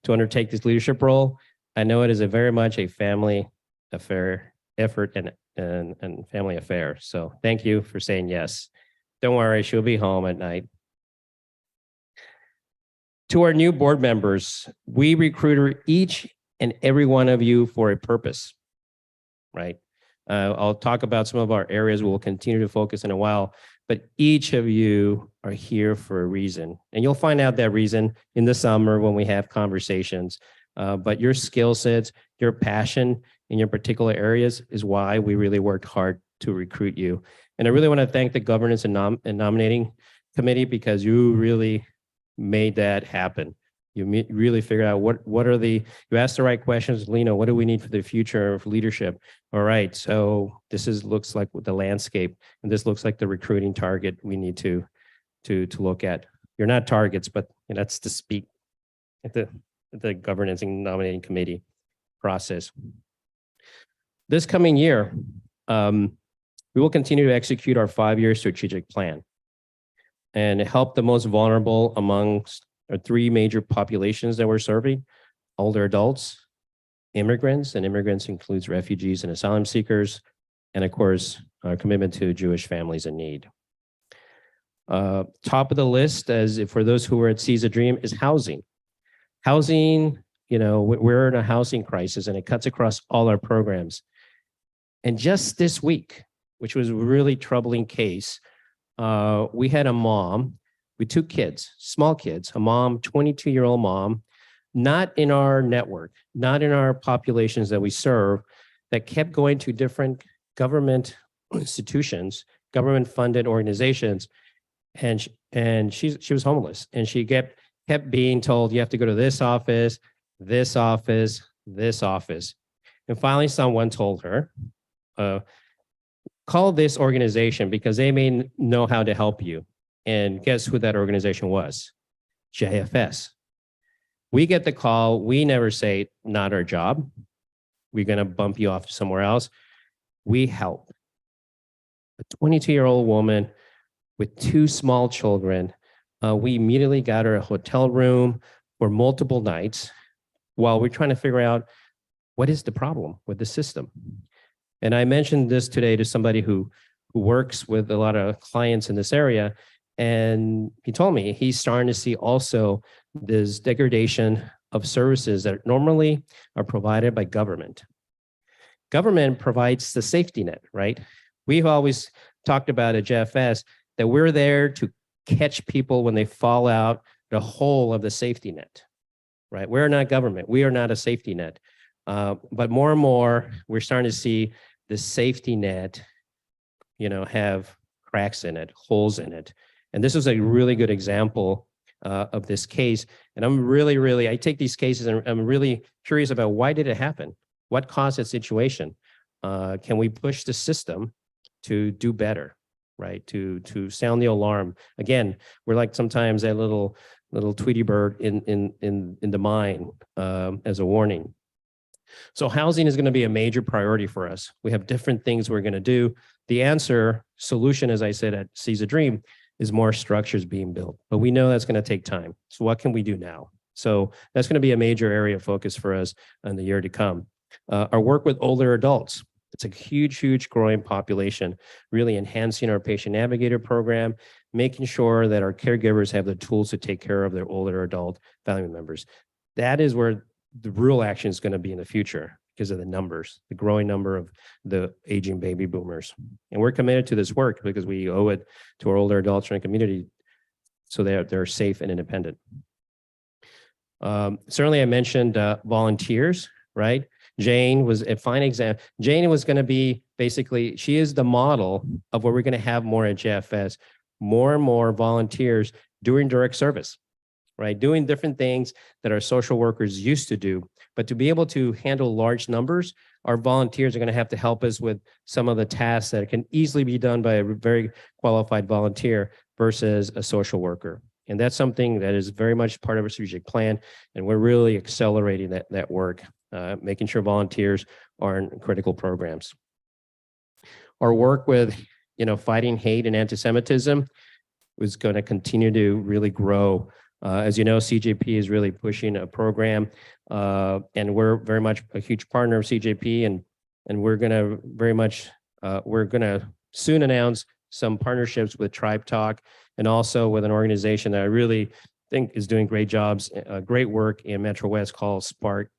to undertake this leadership role. I know it is very much a family affair, effort, and family affair. So thank you for saying yes. Don't worry, she'll be home at night. To our new board members, we recruited each and every one of you for a purpose, right? I'll talk about some of our areas we'll continue to focus in a while, but each of you are here for a reason. And you'll find out that reason in the summer when we have conversations. But your skill sets, your passion in your particular areas is why we really worked hard to recruit you. And I really want to thank the governance and nominating committee, because you really made that happen. You really figured out what are you asked the right questions. Lena, what do we need for the future of leadership? All right, so this looks like the landscape, and this looks like the recruiting target we need to look at. You're not targets, but that's to speak at the governance and nominating committee process. This coming year, we will continue to execute our 5-year strategic plan and help the most vulnerable amongst our 3 major populations that we're serving: older adults, immigrants, and immigrants includes refugees and asylum seekers, and of course, our commitment to Jewish families in need. Top of the list, as for those who were at Seize a Dream, is housing. Housing, we're in a housing crisis, and it cuts across all our programs. And just this week, which was a really troubling case, we had a mom with 2 kids, small kids, a mom, 22-year-old mom, not in our network, not in our populations that we serve, that kept going to different government institutions, government-funded organizations, and she was homeless, and she kept being told, you have to go to this office, this office, this office. And finally, someone told her, call this organization because they may know how to help you. And guess who that organization was? JFS. We get the call. We never say, not our job. We're going to bump you off to somewhere else. We help. A 22-year-old woman with 2 small children. We immediately got her a hotel room for multiple nights while we're trying to figure out what is the problem with the system. And I mentioned this today to somebody who works with a lot of clients in this area. And he told me he's starting to see also this degradation of services that normally are provided by government. Government provides the safety net, right? We've always talked about at JFS that we're there to catch people when they fall out the hole of the safety net, right? We're not government. We are not a safety net. But more and more, we're starting to see the safety net, have cracks in it, holes in it. And this is a really good example of this case. And I'm really, I take these cases and I'm really curious about why did it happen? What caused that situation? Can we push the system to do better, right? To sound the alarm. Again, we're like sometimes that little Tweety bird in the mine as a warning. So housing is going to be a major priority for us. We have different things we're going to do. The solution, as I said at Seize a Dream, is more structures being built. But we know that's going to take time. So what can we do now? So that's going to be a major area of focus for us in the year to come. Our work with older adults. It's a huge growing population, really enhancing our patient navigator program, making sure that our caregivers have the tools to take care of their older adult family members. That is where the real action is going to be in the future because of the numbers, the growing number of the aging baby boomers. And we're committed to this work because we owe it to our older adults in the community so they're safe and independent. Certainly I mentioned volunteers, right? Jane was a fine example. Jane was going to be basically, she is the model of what we're going to have more at JFS, more and more volunteers doing direct service, right? Doing different things that our social workers used to do. But to be able to handle large numbers, our volunteers are going to have to help us with some of the tasks that can easily be done by a very qualified volunteer versus a social worker. And that's something that is very much part of our strategic plan. And we're really accelerating that work making sure volunteers are in critical programs. Our work with, fighting hate and anti-Semitism is going to continue to really grow. As you know, CJP is really pushing a program, and we're very much a huge partner of CJP, and we're going to we're going to soon announce some partnerships with Tribe Talk and also with an organization that I really think is doing great great work in Metro West called Spark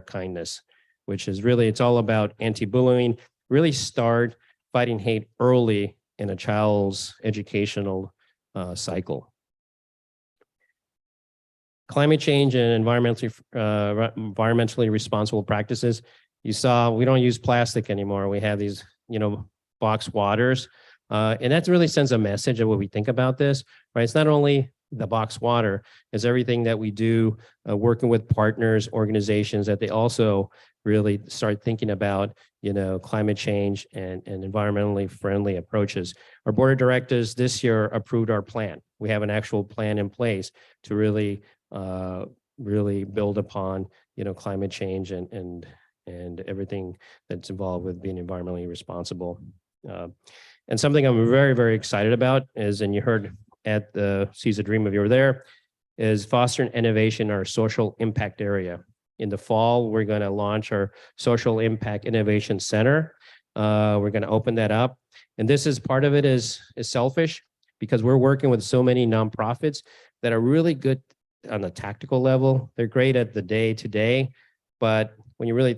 Kindness, which is really, it's all about anti-bullying, really start fighting hate early in a child's educational cycle. Climate change and environmentally responsible practices. You saw we don't use plastic anymore. We have these, box waters. And that really sends a message of what we think about this, right? It's not only the box water, it's everything that we do working with partners, organizations, that they also really start thinking about, climate change and environmentally friendly approaches. Our board of directors this year approved our plan. We have an actual plan in place to really build upon, climate change and everything that's involved with being environmentally responsible. And something I'm very, very excited about is, and you heard at the Seize a Dream if you were there, is fostering innovation in our social impact area. In the fall, we're going to launch our Social Impact Innovation Center. We're going to open that up. And this is part of it is selfish, because we're working with so many nonprofits that are really good on the tactical level. They're great at the day-to-day, but when you really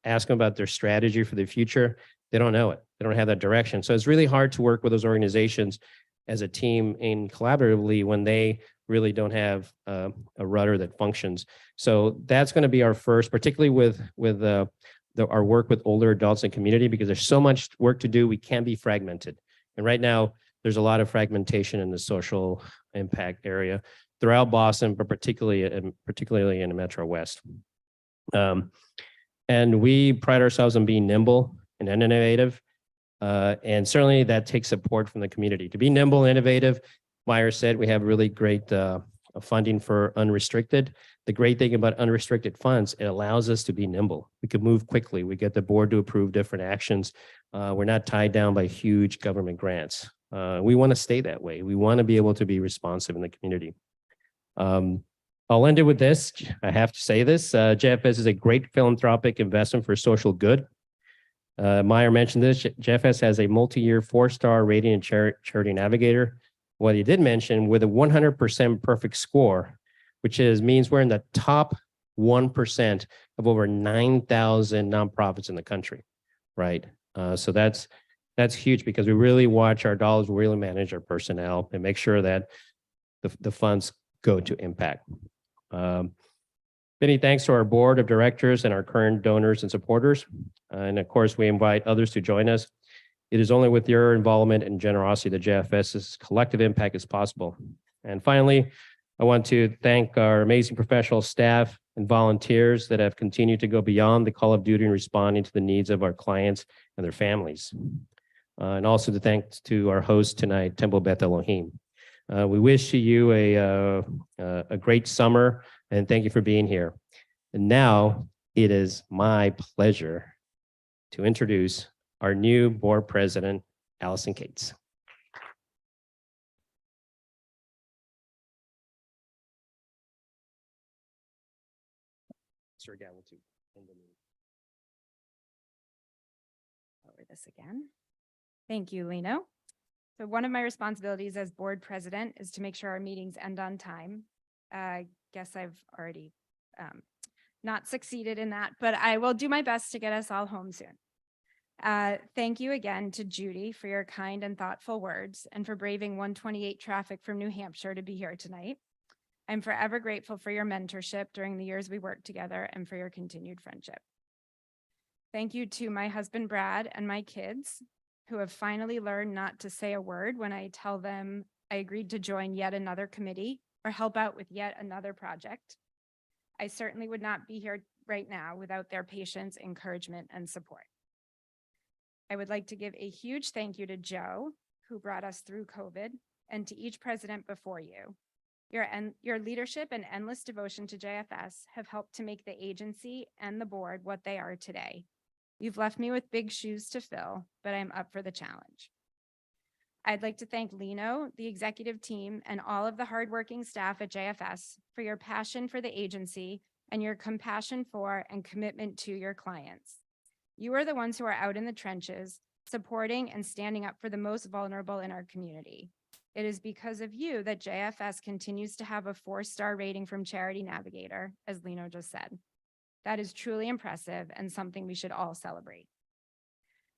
ask them about their strategy for the future, they don't know it. They don't have that direction. So it's really hard to work with those organizations as a team and collaboratively when they really don't have a rudder that functions. So that's going to be our first, particularly with our work with older adults and community, because there's so much work to do. We can't be fragmented. And right now, there's a lot of fragmentation in the social impact area throughout Boston, but particularly in the Metro West. And we pride ourselves on being nimble and innovative. And certainly that takes support from the community. To be nimble and innovative, Meyer said we have really great funding for unrestricted. The great thing about unrestricted funds, it allows us to be nimble. We can move quickly. We get the board to approve different actions. We're not tied down by huge government grants. We want to stay that way. We want to be able to be responsive in the community. I'll end it with this. I have to say this. JFS is a great philanthropic investment for social good. Meyer mentioned this. JFS has a multi-year 4-star rating and charity navigator. What he did mention, with a 100% perfect score, which means we're in the top 1% of over 9,000 nonprofits in the country, right? So that's huge, because we really watch our dollars, we really manage our personnel and make sure that the funds go to impact. Many thanks to our board of directors and our current donors and supporters. And of course, we invite others to join us. It is only with your involvement and generosity that JFS's collective impact is possible. And finally, I want to thank our amazing professional staff and volunteers that have continued to go beyond the call of duty in responding to the needs of our clients and their families. And also to thank to our host tonight, Temple Beth Elohim. We wish you a great summer, and thank you for being here. And now it is my pleasure to introduce our new board president, Allison Cates. Sir Gavel too. Over this again. Thank you, Lino. So one of my responsibilities as board president is to make sure our meetings end on time. I guess I've already not succeeded in that, but I will do my best to get us all home soon. Thank you again to Judy for your kind and thoughtful words and for braving 128 traffic from New Hampshire to be here tonight. I'm forever grateful for your mentorship during the years we worked together and for your continued friendship. Thank you to my husband, Brad, and my kids, who have finally learned not to say a word when I tell them I agreed to join yet another committee or help out with yet another project. I certainly would not be here right now without their patience, encouragement, and support. I would like to give a huge thank you to Joe, who brought us through COVID, and to each president before you. Your leadership and endless devotion to JFS have helped to make the agency and the board what they are today. You've left me with big shoes to fill, but I'm up for the challenge. I'd like to thank Lino, the executive team, and all of the hardworking staff at JFS for your passion for the agency and your compassion for and commitment to your clients. You are the ones who are out in the trenches, supporting and standing up for the most vulnerable in our community. It is because of you that JFS continues to have a 4-star rating from Charity Navigator, as Lino just said. That is truly impressive and something we should all celebrate.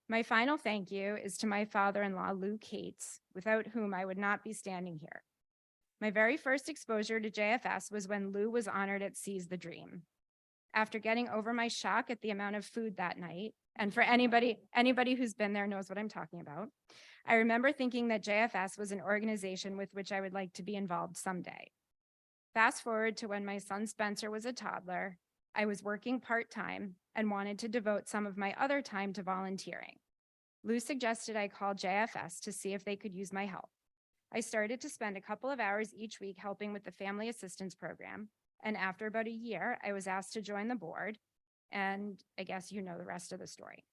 My final thank you is to my father-in-law, Lou Cates, without whom I would not be standing here. My very first exposure to JFS was when Lou was honored at Seize the Dream. After getting over my shock at the amount of food that night, and for anybody who's been there knows what I'm talking about, I remember thinking that JFS was an organization with which I would like to be involved someday. Fast forward to when my son Spencer was a toddler, I was working part-time and wanted to devote some of my other time to volunteering. Lou suggested I call JFS to see if they could use my help. I started to spend a couple of hours each week helping with the family assistance program, and after about a year, I was asked to join the board, and I guess you know the rest of the story.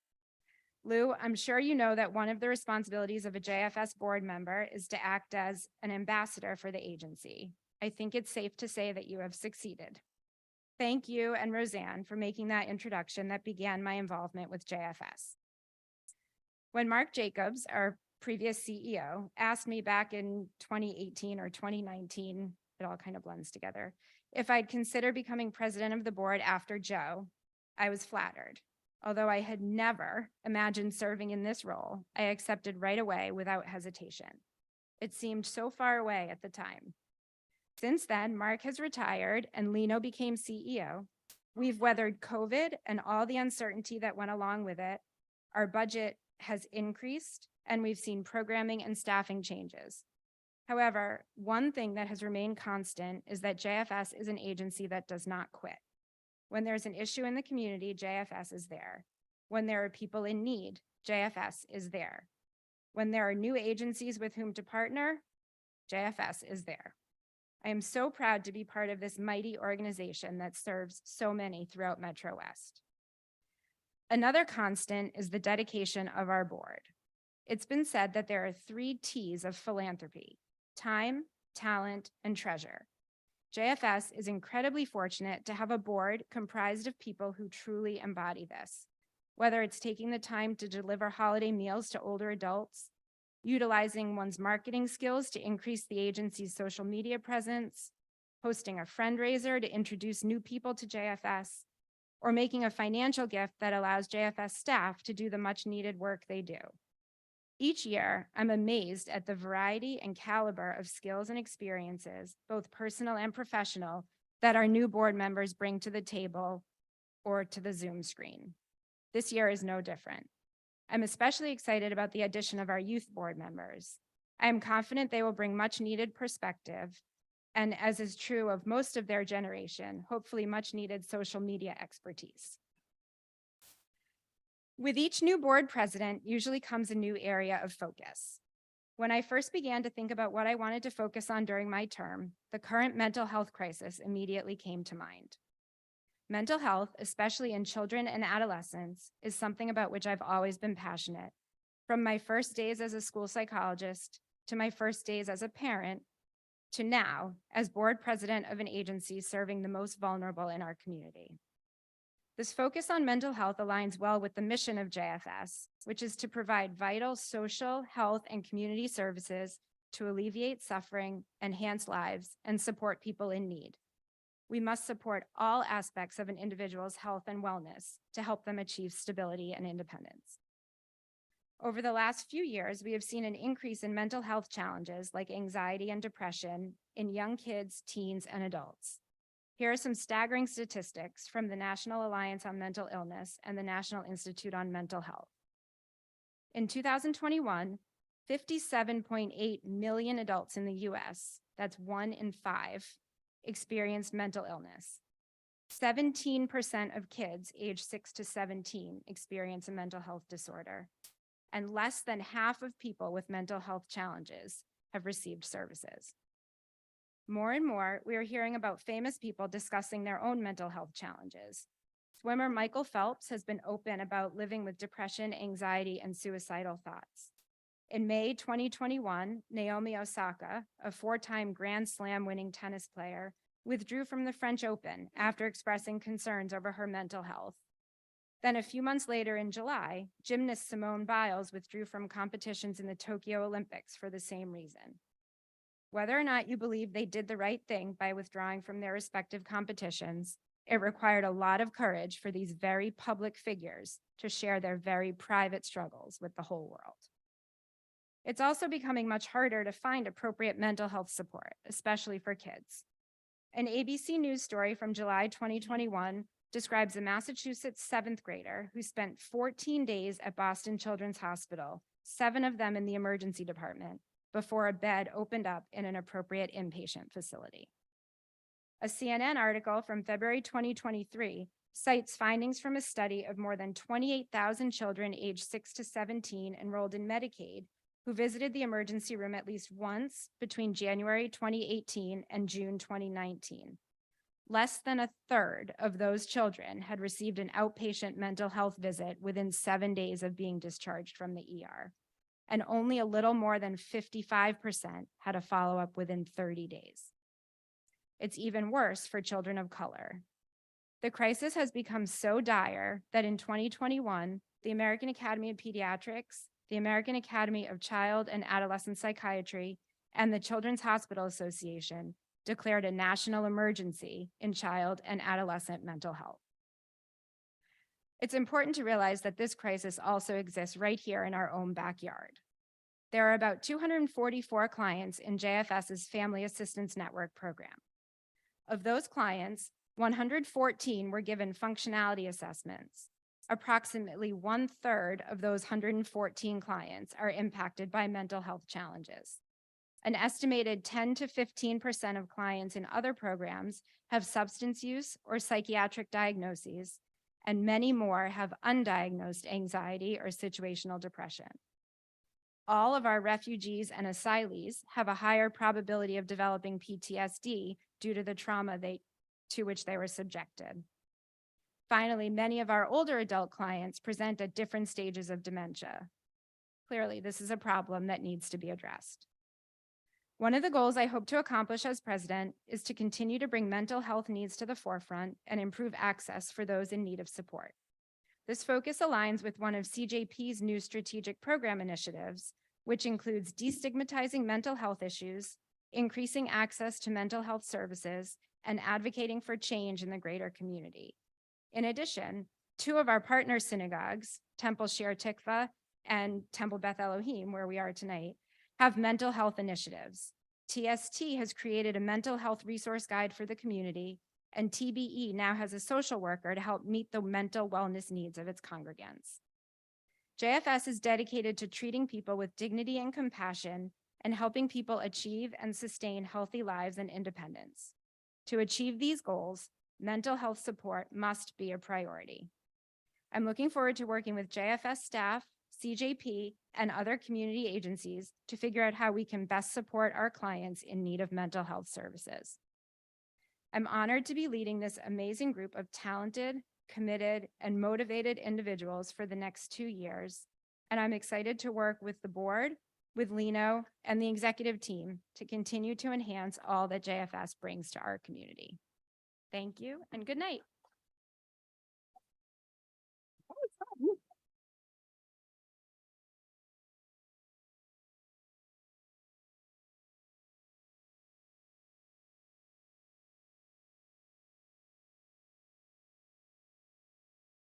Lou, I'm sure you know that one of the responsibilities of a JFS board member is to act as an ambassador for the agency. I think it's safe to say that you have succeeded. Thank you and Roseanne for making that introduction that began my involvement with JFS. When Mark Jacobs, our previous CEO, asked me back in 2018 or 2019, it all kind of blends together, if I'd consider becoming president of the board after Joe, I was flattered. Although I had never imagined serving in this role, I accepted right away without hesitation. It seemed so far away at the time. Since then, Mark has retired and Lino became CEO. We've weathered COVID and all the uncertainty that went along with it. Our budget has increased and we've seen programming and staffing changes. However, one thing that has remained constant is that JFS is an agency that does not quit. When there's an issue in the community, JFS is there. When there are people in need, JFS is there. When there are new agencies with whom to partner, JFS is there. I am so proud to be part of this mighty organization that serves so many throughout Metro West. Another constant is the dedication of our board. It's been said that there are 3 T's of philanthropy: time, talent, and treasure. JFS is incredibly fortunate to have a board comprised of people who truly embody this, whether it's taking the time to deliver holiday meals to older adults, utilizing one's marketing skills to increase the agency's social media presence, hosting a fundraiser to introduce new people to JFS, or making a financial gift that allows JFS staff to do the much needed work they do. Each year, I'm amazed at the variety and caliber of skills and experiences, both personal and professional, that our new board members bring to the table or to the Zoom screen. This year is no different. I'm especially excited about the addition of our youth board members. I am confident they will bring much needed perspective, and as is true of most of their generation, hopefully much needed social media expertise. With each new board president usually comes a new area of focus. When I first began to think about what I wanted to focus on during my term, the current mental health crisis immediately came to mind. Mental health, especially in children and adolescents, is something about which I've always been passionate. From my first days as a school psychologist, to my first days as a parent, to now as board president of an agency serving the most vulnerable in our community. This focus on mental health aligns well with the mission of JFS, which is to provide vital social, health, and community services to alleviate suffering, enhance lives, and support people in need. We must support all aspects of an individual's health and wellness to help them achieve stability and independence. Over the last few years, we have seen an increase in mental health challenges like anxiety and depression in young kids, teens, and adults. Here are some staggering statistics from the National Alliance on Mental Illness and the National Institute on Mental Health. In 2021, 57.8 million adults in the US, that's 1 in 5, experienced mental illness. 17% of kids aged 6 to 17 experience a mental health disorder, and less than half of people with mental health challenges have received services. More and more, we are hearing about famous people discussing their own mental health challenges. Swimmer Michael Phelps has been open about living with depression, anxiety, and suicidal thoughts. In May 2021, Naomi Osaka, a 4-time Grand Slam winning tennis player, withdrew from the French Open after expressing concerns over her mental health. Then a few months later in July, gymnast Simone Biles withdrew from competitions in the Tokyo Olympics for the same reason. Whether or not you believe they did the right thing by withdrawing from their respective competitions, it required a lot of courage for these very public figures to share their very private struggles with the whole world. It's also becoming much harder to find appropriate mental health support, especially for kids. An ABC News story from July 2021 describes a Massachusetts 7th grader who spent 14 days at Boston Children's Hospital, 7 of them in the emergency department, before a bed opened up in an appropriate inpatient facility. A CNN article from February 2023 cites findings from a study of more than 28,000 children aged 6 to 17 enrolled in Medicaid who visited the emergency room at least once between January 2018 and June 2019. Less than a third of those children had received an outpatient mental health visit within 7 days of being discharged from the ER, and only a little more than 55% had a follow-up within 30 days. It's even worse for children of color. The crisis has become so dire that in 2021, the American Academy of Pediatrics, the American Academy of Child and Adolescent Psychiatry, and the Children's Hospital Association declared a national emergency in child and adolescent mental health. It's important to realize that this crisis also exists right here in our own backyard. There are about 244 clients in JFS's Family Assistance Network program. Of those clients, 114 were given functionality assessments. Approximately 1/3 of those 114 clients are impacted by mental health challenges. An estimated 10 to 15% of clients in other programs have substance use or psychiatric diagnoses, and many more have undiagnosed anxiety or situational depression. All of our refugees and asylees have a higher probability of developing PTSD due to the trauma to which they were subjected. Finally, many of our older adult clients present at different stages of dementia. Clearly, this is a problem that needs to be addressed. One of the goals I hope to accomplish as president is to continue to bring mental health needs to the forefront and improve access for those in need of support. This focus aligns with one of CJP's new strategic program initiatives, which includes destigmatizing mental health issues, increasing access to mental health services, and advocating for change in the greater community. In addition, 2 of our partner synagogues, Temple Shir Tikva and Temple Beth Elohim, where we are tonight, have mental health initiatives. TST has created a mental health resource guide for the community, and TBE now has a social worker to help meet the mental wellness needs of its congregants. JFS is dedicated to treating people with dignity and compassion and helping people achieve and sustain healthy lives and independence. To achieve these goals, mental health support must be a priority. I'm looking forward to working with JFS staff, CJP, and other community agencies to figure out how we can best support our clients in need of mental health services. I'm honored to be leading this amazing group of talented, committed, and motivated individuals for the next 2 years, and I'm excited to work with the board, with Lino, and the executive team to continue to enhance all that JFS brings to our community. Thank you and good night.